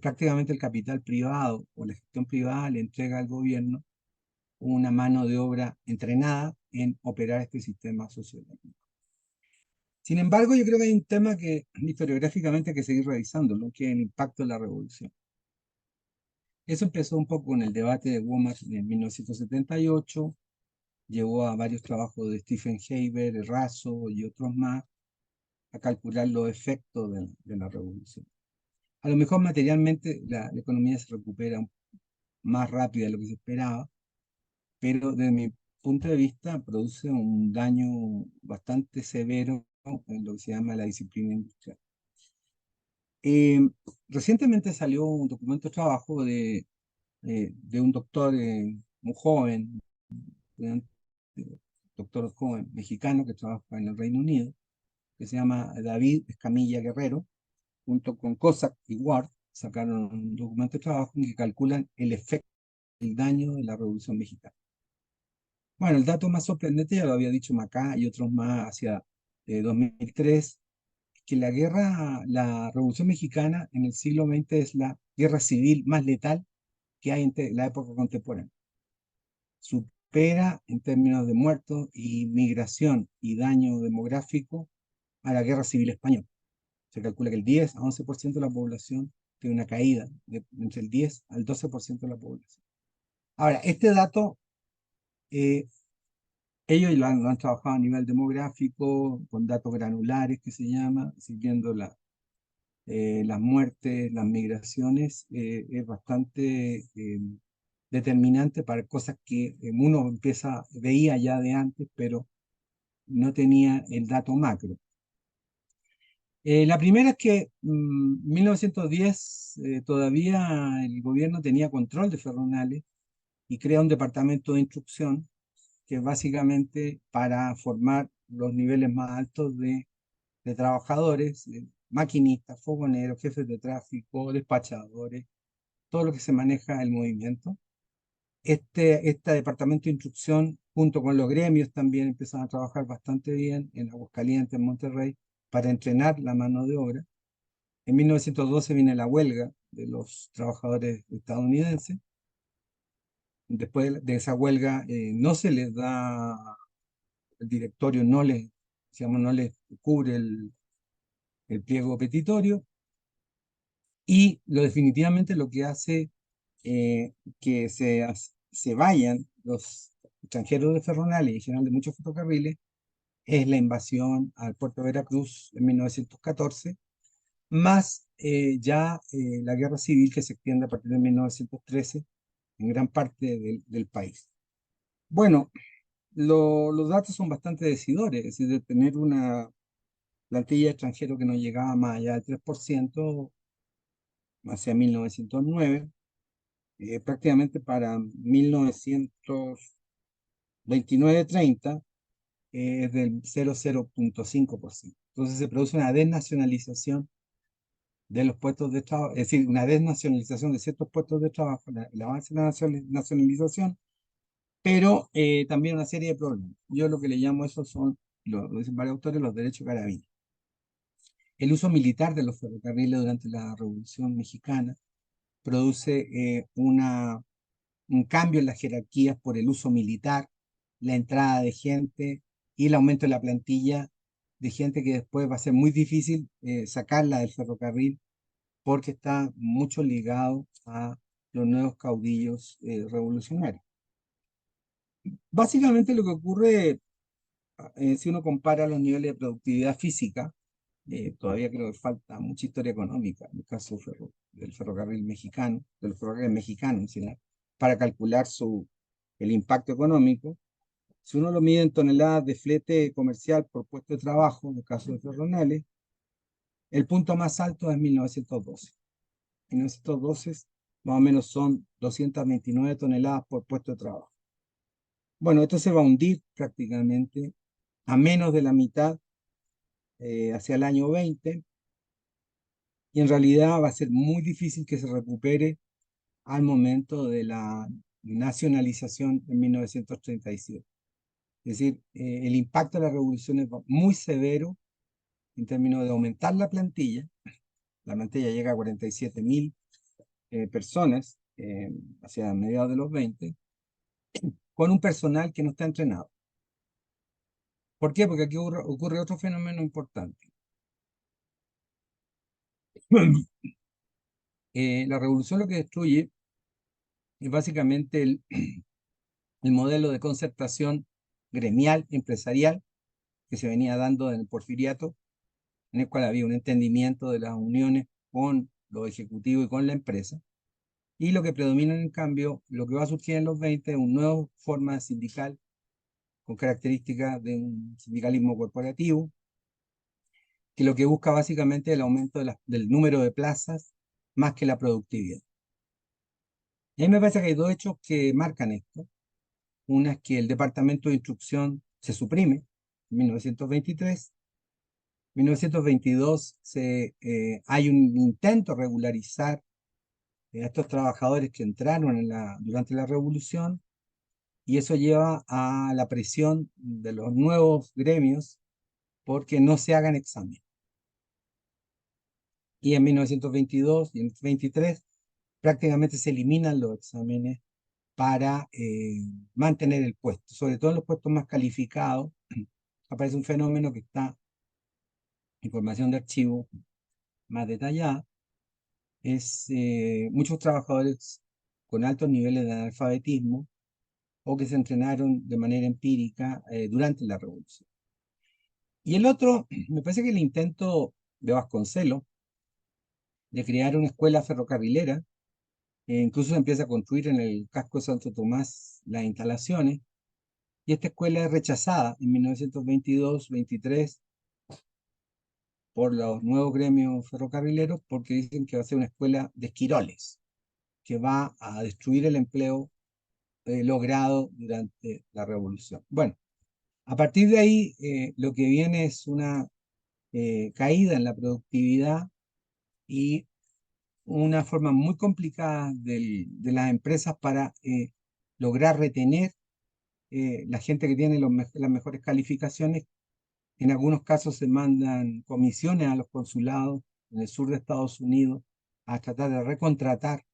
prácticamente el capital privado o la gestión privada le entrega al gobierno una mano de obra entrenada en operar este sistema socioeconómico. Sin embargo, yo creo que hay un tema que historiográficamente hay que seguir revisándolo, que es el impacto de la revolución. Eso empezó un poco con el debate de Weimar en 1978, llevó a varios trabajos de Stephen Haber, Raso y otros más a calcular los efectos de la revolución. A lo mejor materialmente la economía se recupera más rápido de lo que se esperaba, pero desde mi punto de vista produce un daño bastante severo en lo que se llama la disciplina industrial. Recientemente salió un documento de trabajo de un doctor muy joven, un doctor joven mexicano que trabaja en el Reino Unido, que se llama David Escamilla Guerrero, junto con Cossack y Ward, sacaron un documento de trabajo en que calculan el efecto, el daño de la Revolución Mexicana. Bueno, el dato más sorprendente ya lo había dicho Macá y otros más hacia 2003, que la Revolución Mexicana en el siglo XX es la guerra civil más letal que hay en la época contemporánea. Supera en términos de muertos y migración y daño demográfico a la guerra civil española. Se calcula que el 10 a 11% de la población tiene una caída de entre el 10 al 12% de la población. Ahora, este dato, ellos lo han trabajado a nivel demográfico, con datos granulares que se llama, siguiendo las muertes, las migraciones, es bastante determinante para cosas que uno veía ya de antes, pero no tenía el dato macro. La primera es que en 1910 todavía el gobierno tenía control de Ferronales y crea un departamento de instrucción que es básicamente para formar los niveles más altos de trabajadores, maquinistas, fogoneros, jefes de tráfico, despachadores, todo lo que se maneja el movimiento. Este departamento de instrucción, junto con los gremios, también empezaron a trabajar bastante bien en Aguascalientes, en Monterrey, para entrenar la mano de obra. En 1912 viene la huelga de los trabajadores estadounidenses. Después de esa huelga no se les da, el directorio no les cubre el pliego petitorio, y definitivamente lo que hace que se vayan los extranjeros de Ferronales y en general de muchos ferrocarriles es la invasión al puerto de Veracruz en 1914, más la guerra civil que se extiende a partir de 1913 en gran parte del país. Bueno, los datos son bastante decidores, es decir, de tener una plantilla de extranjeros que no llegaba más allá del 3% hacia 1909, prácticamente para 1929-30 es del 0,5%. Entonces se produce una desnacionalización de los puestos de trabajo, es decir, una desnacionalización de ciertos puestos de trabajo, el avance de la nacionalización, pero también una serie de problemas. Yo lo que le llamo eso son, lo dicen varios autores, los derechos carabineros. El uso militar de los ferrocarriles durante la Revolución Mexicana produce un cambio en las jerarquías por el uso militar, la entrada de gente y el aumento de la plantilla de gente que después va a ser muy difícil sacarla del ferrocarril porque está mucho ligado a los nuevos caudillos revolucionarios. Básicamente lo que ocurre, si uno compara los niveles de productividad física, todavía creo que falta mucha historia económica en el caso del ferrocarril mexicano, de los ferrocarriles mexicanos, ¿sí?, para calcular el impacto económico. Si uno lo mide en toneladas de flete comercial por puesto de trabajo, en el caso de Ferronorte, el punto más alto es 1912. 1912 más o menos son 229 toneladas por puesto de trabajo. Bueno, esto se va a hundir prácticamente a menos de la mitad hacia el año 20, y en realidad va a ser muy difícil que se recupere al momento de la nacionalización en 1937. Es decir, el impacto de la revolución es muy severo en términos de aumentar la plantilla. La plantilla llega a 47.000 personas hacia mediados de los 20, con un personal que no está entrenado. ¿Por qué? Porque aquí ocurre otro fenómeno importante. La revolución lo que destruye es básicamente el modelo de concertación gremial, empresarial, que se venía dando en el porfiriato, en el cual había un entendimiento de las uniones con lo ejecutivo y con la empresa. Y lo que predomina, en cambio, lo que va a surgir en los 20 es una nueva forma sindical con características de un sindicalismo corporativo, que lo que busca básicamente es el aumento del número de plazas más que la productividad. Y a mí me parece que hay dos hechos que marcan esto. Una es que el Departamento de Instrucción se suprime en 1923. En 1922 hay un intento de regularizar a estos trabajadores que entraron durante la revolución, y eso lleva a la presión de los nuevos gremios porque no se hagan exámenes. Y en 1922 y en 1923 prácticamente se eliminan los exámenes para mantener el puesto. Sobre todo en los puestos más calificados aparece un fenómeno que está, información de archivo más detallada, es muchos trabajadores con altos niveles de analfabetismo o que se entrenaron de manera empírica durante la revolución. Y el otro, me parece que el intento de Vasconcelos de crear una escuela ferrocarrilera, incluso se empieza a construir en el casco de Santo Tomás las instalaciones, y esta escuela es rechazada en 1922-23 por los nuevos gremios ferrocarrileros porque dicen que va a ser una escuela de esquiroles, que va a destruir el empleo logrado durante la revolución. Bueno, a partir de ahí lo que viene es una caída en la productividad y una forma muy complicada de las empresas para lograr retener la gente que tiene las mejores calificaciones. En algunos casos se mandan comisiones a los consulados en el sur de Estados Unidos a tratar de recontratar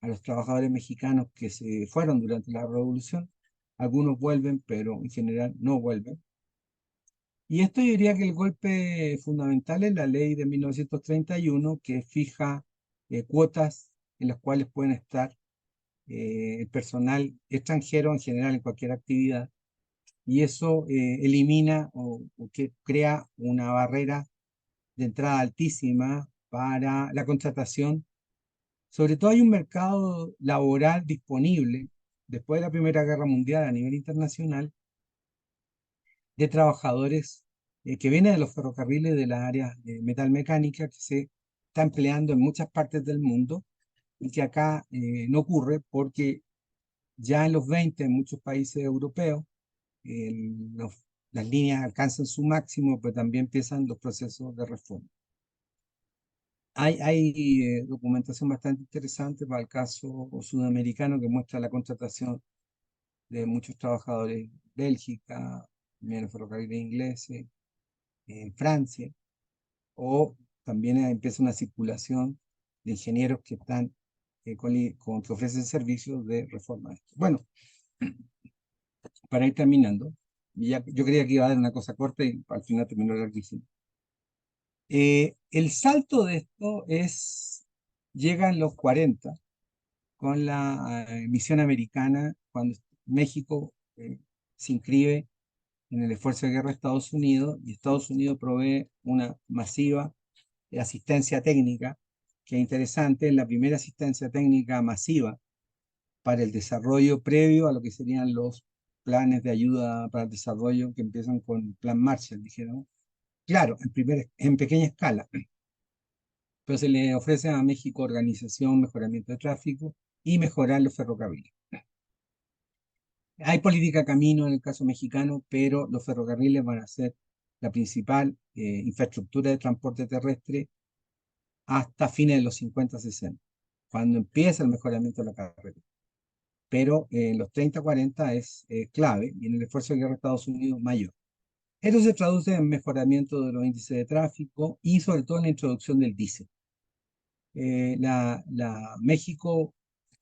a los trabajadores mexicanos que se fueron durante la revolución. Algunos vuelven, pero en general no vuelven. Y esto yo diría que el golpe fundamental es la ley de 1931, que fija cuotas en las cuales pueden estar el personal extranjero en general en cualquier actividad. Y eso elimina o que crea una barrera de entrada altísima para la contratación. Sobre todo hay un mercado laboral disponible después de la Primera Guerra Mundial a nivel internacional de trabajadores que vienen de los ferrocarriles de las áreas de metalmecánica, que se está empleando en muchas partes del mundo y que acá no ocurre porque ya en los 20 en muchos países europeos los las líneas alcanzan su máximo, pero también empiezan los procesos de reforma. Hay documentación bastante interesante para el caso sudamericano que muestra la contratación de muchos trabajadores en Bélgica, en los ferrocarriles ingleses, en Francia, o también empieza una circulación de ingenieros que están que ofrecen servicios de reforma. Bueno, para ir terminando, yo creía que iba a dar una cosa corta y al final terminó larguísimo. El salto de esto llega en los 40 con la misión americana, cuando México se inscribe en el esfuerzo de guerra de Estados Unidos, y Estados Unidos provee una masiva asistencia técnica, que es interesante, es la primera asistencia técnica masiva para el desarrollo previo a lo que serían los planes de ayuda para el desarrollo que empiezan con el Plan Marshall, dijeron. Claro, en pequeña escala, pero se le ofrece a México organización, mejoramiento de tráfico y mejorar los ferrocarriles. Hay política camino en el caso mexicano, pero los ferrocarriles van a ser la principal infraestructura de transporte terrestre hasta fines de los 50-60, cuando empieza el mejoramiento de la carretera. Pero en los 30-40 es clave, y en el esfuerzo de guerra de Estados Unidos mayor. Esto se traduce en mejoramiento de los índices de tráfico y sobre todo en la introducción del diésel. México,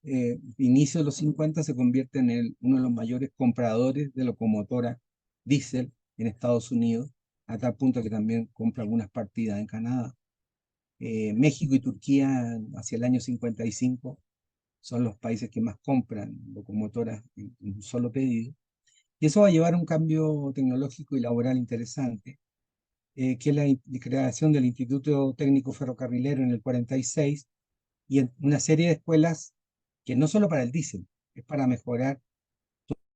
inicio de los 50, se convierte en uno de los mayores compradores de locomotoras diésel en Estados Unidos, a tal punto que también compra algunas partidas en Canadá. México y Turquía hacia el año 55 son los países que más compran locomotoras en un solo pedido. Y eso va a llevar a un cambio tecnológico y laboral interesante, que es la creación del Instituto Técnico Ferrocarrilero en el 46, y en una serie de escuelas que no solo para el diésel, es para mejorar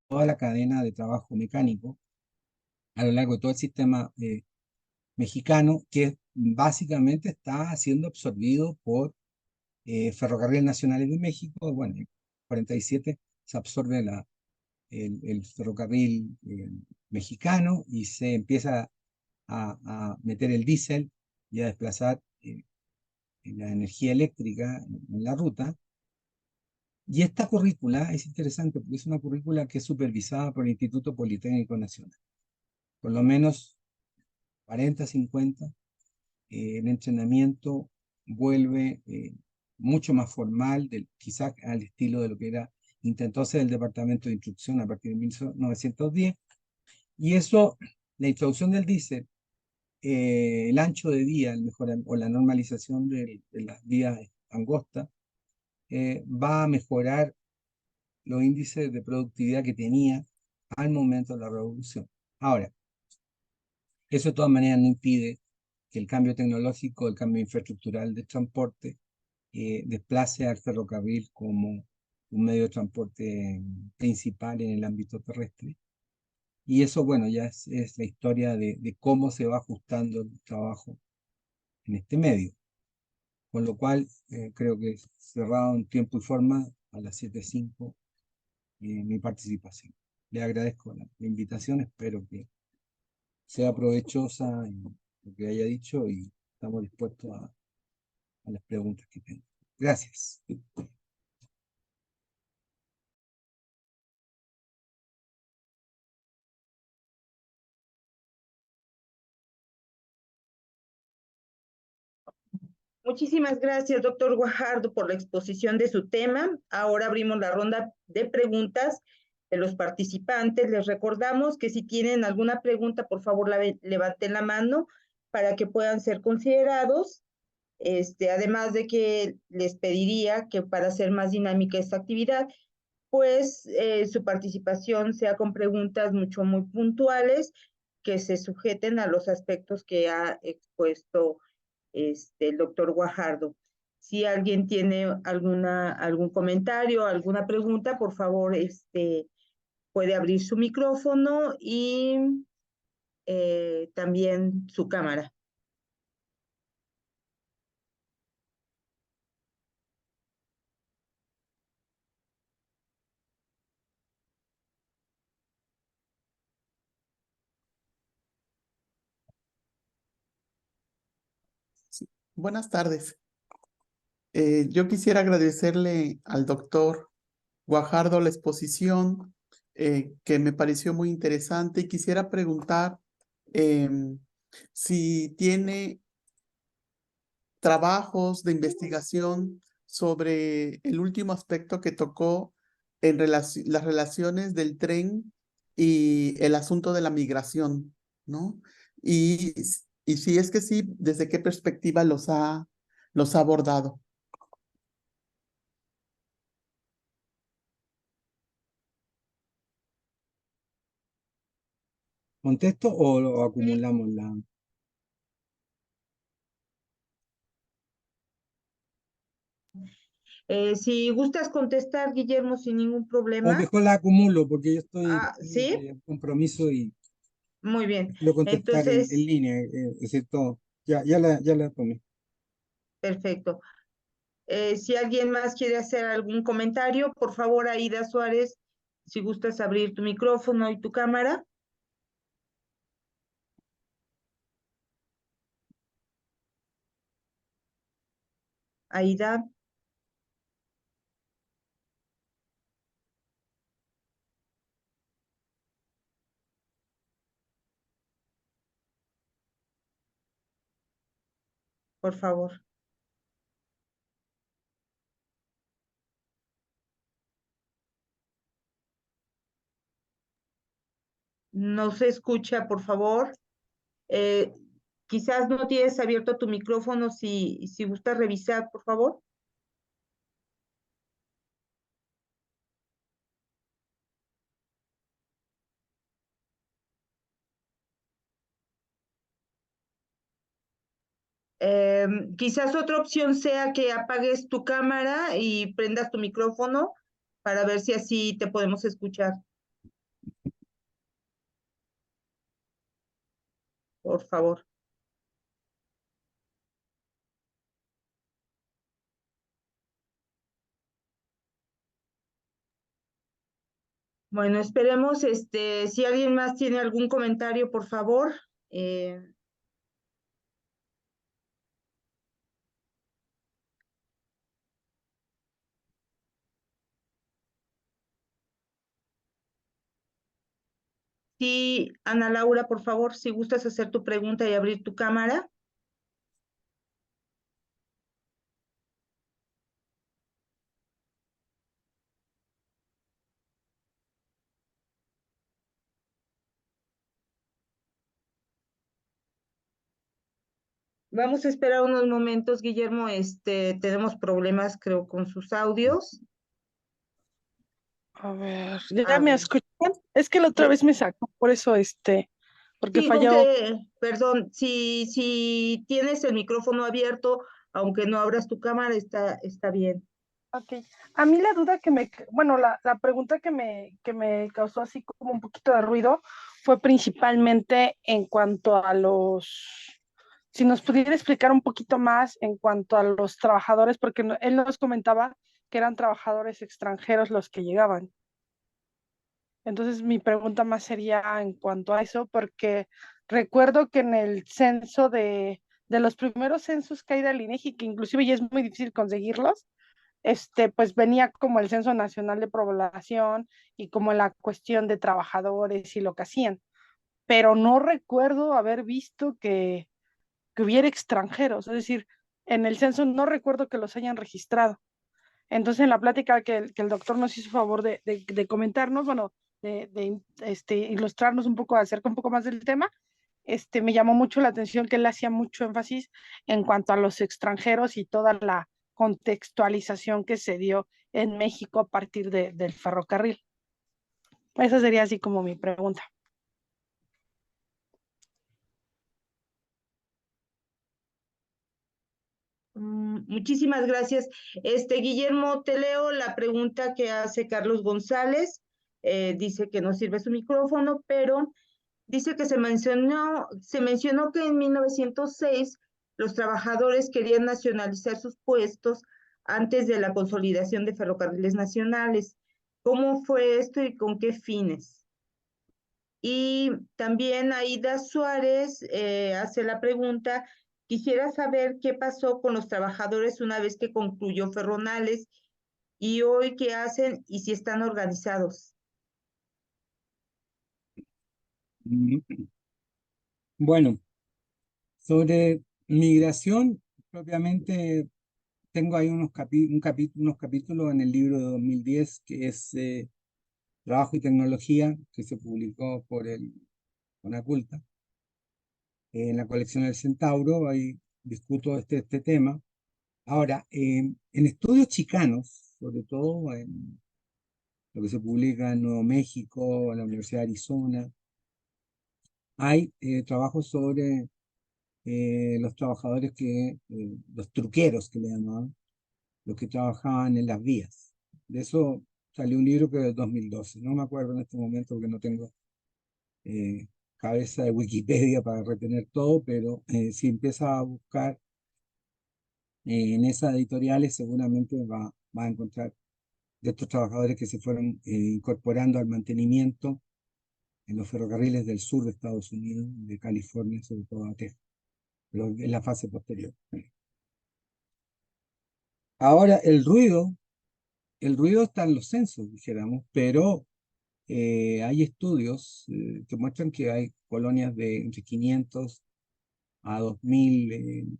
toda la cadena de trabajo mecánico a lo largo de todo el sistema mexicano, que básicamente está siendo absorbido por Ferrocarriles Nacionales de México. Bueno, en 47 se absorbe el ferrocarril mexicano y se empieza a meter el diésel y a desplazar la energía eléctrica en la ruta. Y esta currícula es interesante porque es una currícula que es supervisada por el Instituto Politécnico Nacional. Por lo menos 40, 50, el entrenamiento vuelve mucho más formal, quizás al estilo de lo que intentó hacer el Departamento de Instrucción a partir de 1910. Y eso, la introducción del diésel, el ancho de vía, o la normalización de las vías angostas, va a mejorar los índices de productividad que tenía al momento de la revolución. Ahora, eso de todas maneras no impide que el cambio tecnológico, el cambio infraestructural de transporte, desplace al ferrocarril como un medio de transporte principal en el ámbito terrestre. Y eso, bueno, ya es la historia de cómo se va ajustando el trabajo en este medio. Con lo cual, creo que cerrado en tiempo y forma a las 7:05 mi participación. Le agradezco la invitación, espero que sea provechosa en lo que haya dicho y estamos dispuestos a las preguntas que tengan. Gracias. Muchísimas gracias, doctor Guajardo, por la exposición de su tema. Ahora abrimos la ronda de preguntas de los participantes. Les recordamos que si tienen alguna pregunta, por favor, levanten la mano para que puedan ser considerados. Además de que les pediría que para hacer más dinámica esta actividad, pues su participación sea con preguntas muy puntuales que se sujeten a los aspectos que ha expuesto el doctor Guajardo. Si alguien tiene algún comentario, alguna pregunta, por favor, puede abrir su micrófono y también su cámara. Buenas tardes. Yo quisiera agradecerle al doctor Guajardo la exposición que me pareció muy interesante y quisiera preguntar si tiene trabajos de investigación sobre el último aspecto que tocó en las relaciones del tren y el asunto de la migración, ¿no? Y si es que sí, ¿desde qué perspectiva los ha abordado? ¿Contesto o lo acumulamos la...? Si gustas contestar, Guillermo, sin ningún O problema. mejor la acumulo porque yo estoy Ah, ¿sí? en compromiso y Muy bien. quiero contestar en Entonces, línea, excepto, ya la tomé. perfecto. Si alguien más quiere hacer algún comentario, por favor, Aida Suárez, si gustas abrir tu micrófono y tu cámara. Aida, por favor. No se escucha, por favor. Eh, Quizás no tienes abierto tu micrófono, si gustas revisar, por favor. Quizás otra opción sea que apagues tu cámara y prendas tu micrófono para ver si así te podemos escuchar, por favor. Bueno, esperemos, si alguien más tiene algún comentario, por favor. Eh, sí, Ana Laura, por favor, si gustas hacer tu pregunta y abrir tu cámara. Vamos a esperar unos momentos, Guillermo. Tenemos problemas, creo, con sus audios. A ver, ¿ya A me ver. escuchan? Es que la otra vez me sacó, por eso, porque Sí, con falló. que, perdón, si tienes el micrófono abierto, aunque no abras tu cámara, está bien. Ok. A mí la duda bueno, la pregunta que me causó así como un poquito de ruido fue principalmente en cuanto a si nos pudiera explicar un poquito más en cuanto a los trabajadores, porque él nos comentaba que eran trabajadores extranjeros los que llegaban. Entonces, mi pregunta más sería en cuanto a eso, porque recuerdo que en el censo de los primeros censos que hay del INEGI, que inclusive ya es muy difícil conseguirlos, pues venía como el Censo Nacional de Población y como la cuestión de trabajadores y lo que hacían. Pero no recuerdo haber visto que hubiera extranjeros, es decir, en el censo no recuerdo que los hayan registrado. Entonces, en la plática que el doctor nos hizo favor de comentarnos, bueno, ilustrarnos un poco, acerca un poco más del tema, me llamó mucho la atención que él hacía mucho énfasis en cuanto a los extranjeros y toda la contextualización que se dio en México a partir del ferrocarril. Esa sería así como mi pregunta. Muchísimas gracias. Guillermo, te leo la pregunta que hace Carlos González. Dice que no sirve su micrófono, pero dice que se mencionó que en 1906 los trabajadores querían nacionalizar sus puestos antes de la consolidación de ferrocarriles nacionales. ¿Cómo fue esto y con qué fines? Y también Aida Suárez hace la pregunta Quisiera saber qué pasó con los trabajadores una vez que concluyó Ferronales y hoy qué hacen y si están organizados. Bueno, sobre migración, propiamente, tengo ahí unos capítulos en el libro de 2010 que es Trabajo y Tecnología, que se publicó por el Conaculta, en la colección del Centauro. Ahí discuto este tema. Ahora, en estudios chicanos, sobre todo en lo que se publica en Nuevo México, en la Universidad de Arizona, hay trabajos sobre los trabajadores los truqueros que le llamaban, los que trabajaban en las vías. De eso salió un libro que es de 2012. No me acuerdo en este momento porque no tengo cabeza de Wikipedia para retener todo, pero si empieza a buscar en esas editoriales seguramente va a encontrar de estos trabajadores que se fueron incorporando al mantenimiento en los ferrocarriles del sur de Estados Unidos, de California, sobre todo a Texas, pero en la fase posterior. Ahora, el ruido está en los censos, dijéramos, pero hay estudios que muestran que hay colonias de entre 500 a 2000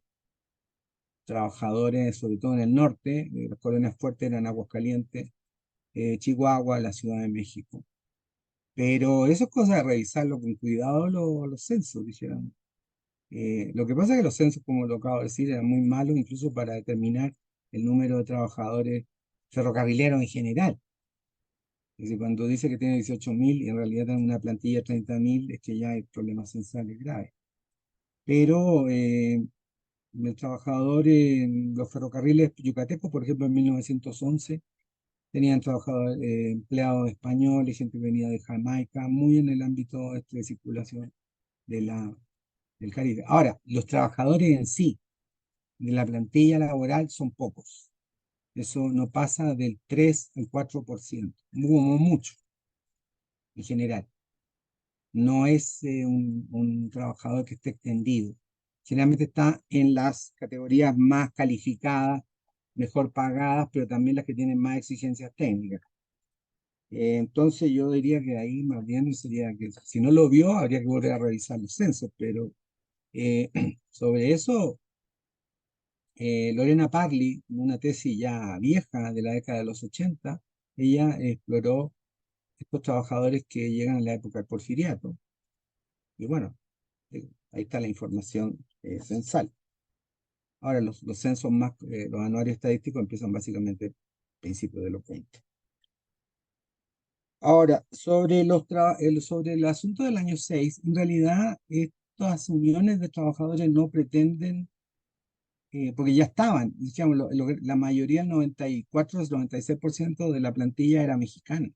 trabajadores, sobre todo en el norte. Las colonias fuertes eran Aguascalientes, Chihuahua, la Ciudad de México. Pero eso es cosa de revisarlo con cuidado los censos, dijéramos. Lo que pasa es que los censos, como lo acabo de decir, eran muy malos incluso para determinar el número de trabajadores ferrocarrileros en general. Es decir, cuando dice que tiene 18.000 y en realidad tiene una plantilla de 30.000, es que ya hay problemas censales graves. Pero el trabajador en los ferrocarriles yucatecos, por ejemplo, en 1911, tenían trabajadores, empleados españoles, gente que venía de Jamaica, muy en el ámbito de circulación del Caribe. Ahora, los trabajadores en sí, de la plantilla laboral, son pocos. Eso no pasa del 3 al 4%, como mucho, en general. No es un trabajador que esté extendido. Generalmente está en las categorías más calificadas, mejor pagadas, pero también las que tienen más exigencias técnicas. Entonces yo diría que ahí más bien sería que si no lo vio, habría que volver a revisar los censos, pero sobre eso, Lorena Parley, en una tesis ya vieja de la década de los 80, ella exploró estos trabajadores que llegan en la época del Porfiriato. Y bueno, ahí está la información censal. Ahora, los censos más, los anuarios estadísticos empiezan básicamente a principios de los 20. Ahora, sobre el asunto del año 6, en realidad estas uniones de trabajadores no pretenden, porque ya estaban, digamos, la mayoría, el 94-96% de la plantilla era mexicana.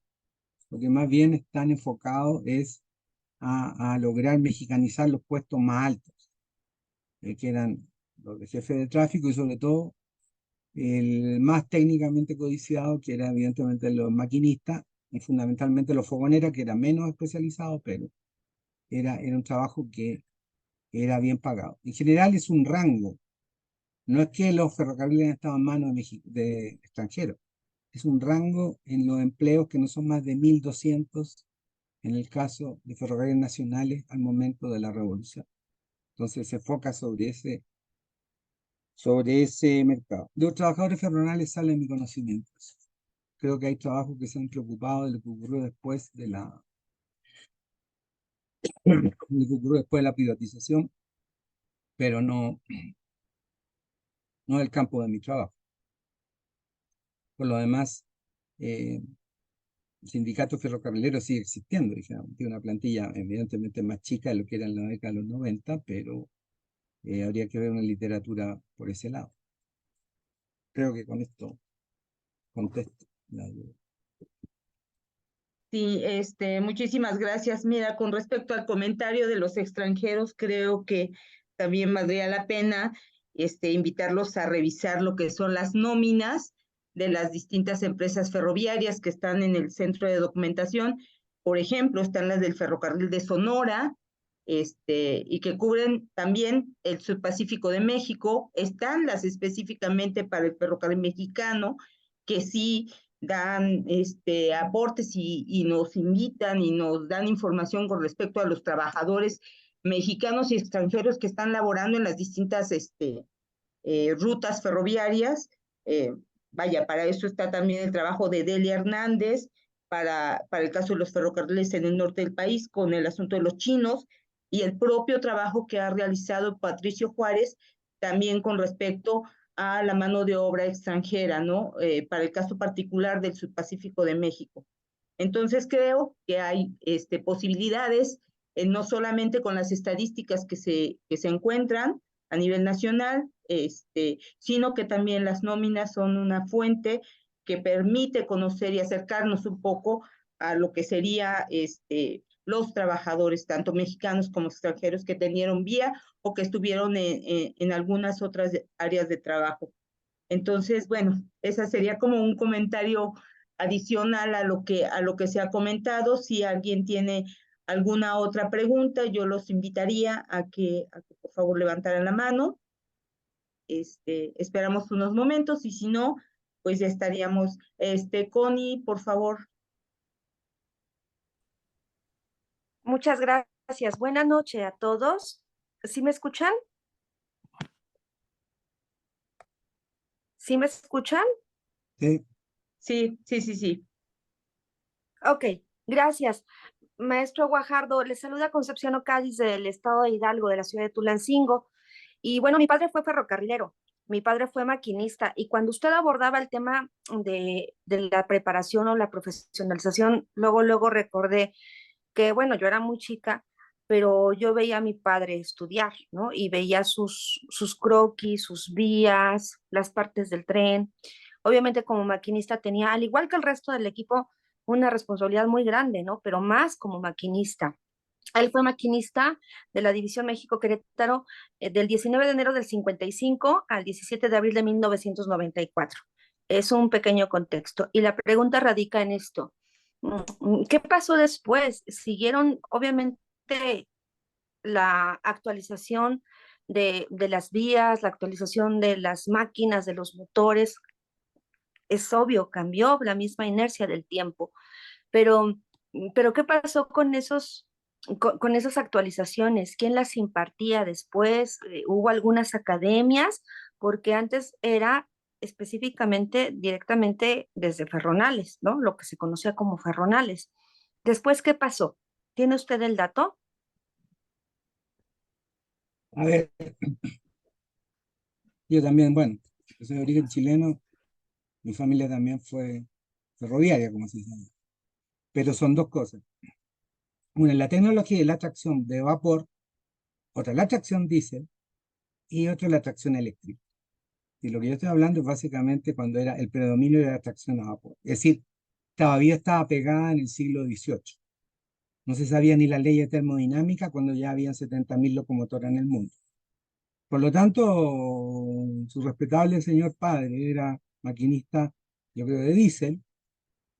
Lo que más bien están enfocados es a lograr mexicanizar los puestos más altos, que eran los de jefe de tráfico y sobre todo el más técnicamente codiciado, que era evidentemente los maquinistas y fundamentalmente los fogoneros, que era menos especializado, pero era un trabajo que era bien pagado. En general es un rango, no es que los ferrocarriles estaban en manos de extranjeros, es un rango en los empleos que no son más de 1.200 en el caso de ferrocarriles nacionales al momento de la revolución. Entonces se enfoca sobre ese mercado. De los trabajadores ferroviarios sale mi conocimiento. Creo que hay trabajos que se han preocupado de lo que ocurrió después de la privatización, pero no el campo de mi trabajo. Por lo demás, el sindicato ferrocarrilero sigue existiendo, digamos, tiene una plantilla evidentemente más chica de lo que era en la década de los 90, pero habría que ver una literatura por ese lado. Creo que con esto contesto la duda. Sí, muchísimas gracias. Mira, con respecto al comentario de los extranjeros, creo que también valdría la pena invitarlos a revisar lo que son las nóminas de las distintas empresas ferroviarias que están en el centro de documentación. Por ejemplo, están las del Ferrocarril de Sonora, y que cubren también el Subpacífico de México. Están las específicamente para el ferrocarril mexicano, que sí dan aportes y nos invitan y nos dan información con respecto a los trabajadores mexicanos y extranjeros que están laborando en las distintas rutas ferroviarias. Vaya, para eso está también el trabajo de Delia Hernández, para el caso de los ferrocarriles en el norte del país, con el asunto de los chinos, y el propio trabajo que ha realizado Patricio Juárez, también con respecto a la mano de obra extranjera, ¿no? Para el caso particular del Subpacífico de México. Entonces creo que hay posibilidades, no solamente con las estadísticas que se encuentran a nivel nacional, sino que también las nóminas son una fuente que permite conocer y acercarnos un poco a lo que sería los trabajadores, tanto mexicanos como extranjeros, que tenieron vía o que estuvieron en algunas otras áreas de trabajo. Entonces, bueno, esa sería como un comentario adicional a lo que se ha comentado. Si alguien tiene alguna otra pregunta, yo los invitaría a que por favor levantaran la mano. Esperamos unos momentos y si no, pues ya estaríamos. Connie, por favor. Muchas gracias. Buenas noches a todos. ¿Sí me escuchan? ¿Sí me escuchan? Sí. Sí. Ok, gracias. Maestro Guajardo, le saluda Concepción Ocádiz del estado de Hidalgo, de la ciudad de Tulancingo. Y bueno, mi padre fue ferrocarrilero, mi padre fue maquinista, y cuando usted abordaba el tema de la preparación o la profesionalización, luego recordé que, bueno, yo era muy chica, pero yo veía a mi padre estudiar, ¿no? Y veía sus croquis, sus vías, las partes del tren. Obviamente como maquinista tenía, al igual que el resto del equipo, una responsabilidad muy grande, ¿no? Pero más como maquinista. Él fue maquinista de la División México-Querétaro del 19 de enero del 55 al 17 de abril de 1994. Es un pequeño contexto. Y la pregunta radica en esto. ¿Qué pasó después? Siguieron, obviamente, la actualización de las vías, la actualización de las máquinas, de los motores. Es obvio, cambió la misma inercia del tiempo, pero, pero ¿qué pasó con esas actualizaciones? ¿Quién las impartía después? ¿Hubo algunas academias? Porque antes era específicamente, directamente desde Ferronales, ¿no? Lo que se conocía como Ferronales. Después, ¿qué pasó? ¿Tiene usted el dato? A ver, yo también, bueno, yo soy de origen chileno, mi familia también fue ferroviaria, como se dice. Pero son dos cosas. Una es la tecnología y la tracción de vapor, otra la tracción diésel y otra la tracción eléctrica. Y lo que yo estoy hablando es básicamente cuando era el predominio de la tracción a vapor. Es decir, todavía estaba pegada en el siglo XVIII. No se sabía ni la ley de termodinámica cuando ya habían 70.000 locomotoras en el mundo. Por lo tanto, su respetable señor padre era maquinista, yo creo, de diésel,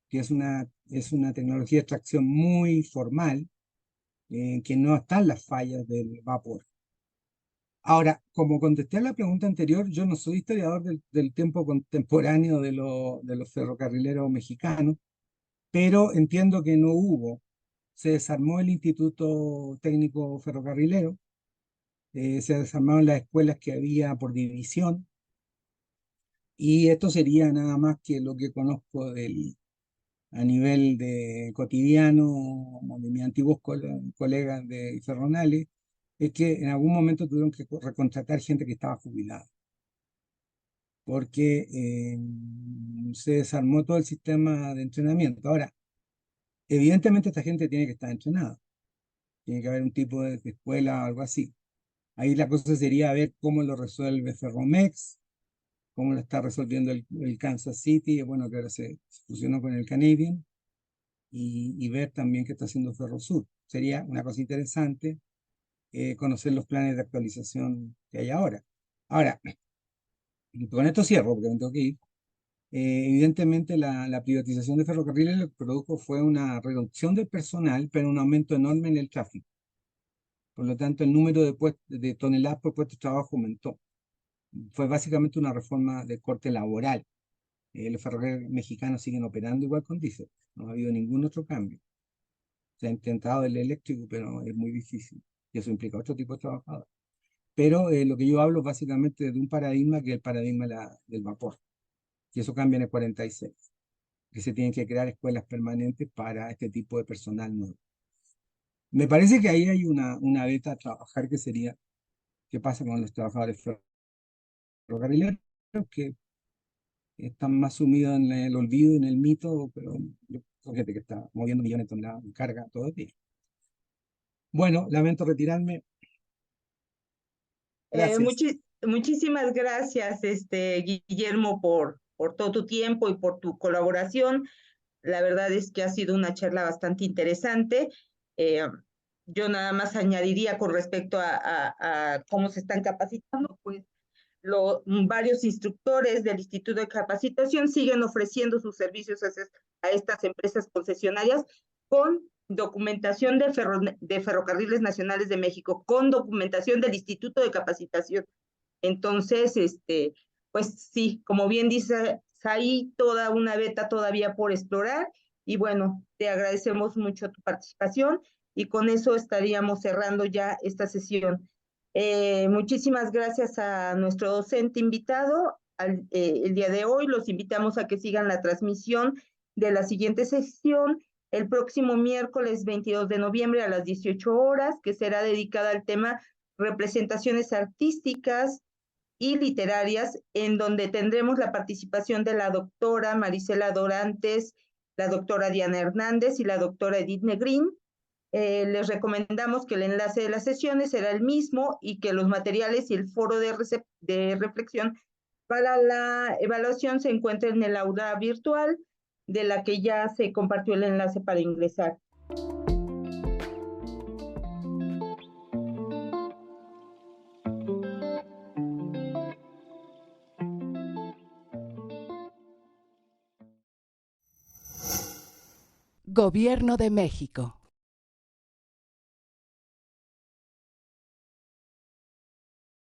que es una tecnología de tracción muy formal, que no están las fallas del vapor. Ahora, como contesté a la pregunta anterior, yo no soy historiador del tiempo contemporáneo de los ferrocarrileros mexicanos, pero entiendo que no hubo. Se desarmó el Instituto Técnico Ferrocarrilero, se desarmaron las escuelas que había por división, y esto sería nada más que lo que conozco a nivel de cotidiano, de mis antiguos colegas de Ferronales, es que en algún momento tuvieron que recontratar gente que estaba jubilada, porque se desarmó todo el sistema de entrenamiento. Ahora, evidentemente esta gente tiene que estar entrenada, tiene que haber un tipo de escuela o algo así. Ahí la cosa sería ver cómo lo resuelve Ferromex, cómo lo está resolviendo el Kansas City, bueno, que ahora se fusionó con el Canadian, y ver también qué está haciendo Ferrosur. Sería una cosa interesante conocer los planes de actualización que hay ahora. Ahora, con esto cierro porque me tengo que ir. Evidentemente la privatización de ferrocarriles lo que produjo fue una reducción del personal, pero un aumento enorme en el tráfico. Por lo tanto, el número de toneladas por puesto de trabajo aumentó. Fue básicamente una reforma de corte laboral. Los ferrocarriles mexicanos siguen operando igual con diésel. No ha habido ningún otro cambio. Se ha intentado el eléctrico, pero es muy difícil. Y eso implica otro tipo de trabajadores. Pero lo que yo hablo básicamente de un paradigma que es el paradigma del vapor. Y eso cambia en el 46. Que se tienen que crear escuelas permanentes para este tipo de personal nuevo. Me parece que ahí hay una beta a trabajar que sería qué pasa con los trabajadores ferrocarrileros que están más sumidos en el olvido, en el mito, pero son gente que está moviendo millones de toneladas de carga todos los días. Bueno, lamento retirarme. Gracias. Muchísimas gracias, Guillermo, por todo tu tiempo y por tu colaboración. La verdad es que ha sido una charla bastante interesante. Eh, yo nada más añadiría con respecto a cómo se están capacitando, pues varios instructores del Instituto de Capacitación siguen ofreciendo sus servicios a estas empresas concesionarias con documentación de Ferrocarriles Nacionales de México, con documentación del Instituto de Capacitación. Entonces, pues sí, como bien dice, hay toda una beta todavía por explorar y bueno, te agradecemos mucho tu participación y con eso estaríamos cerrando ya esta sesión. Muchísimas gracias a nuestro docente invitado el día de hoy. Los invitamos a que sigan la transmisión de la siguiente sesión el próximo miércoles 22 de noviembre a las 18 horas, que será dedicada al tema representaciones artísticas y literarias, en donde tendremos la participación de la doctora Marisela Dorantes, la doctora Diana Hernández y la doctora Edith Negrín. Les recomendamos que el enlace de las sesiones será el mismo y que los materiales y el foro de reflexión para la evaluación se encuentren en el aula virtual, de la que ya se compartió el enlace para ingresar. Gobierno de México.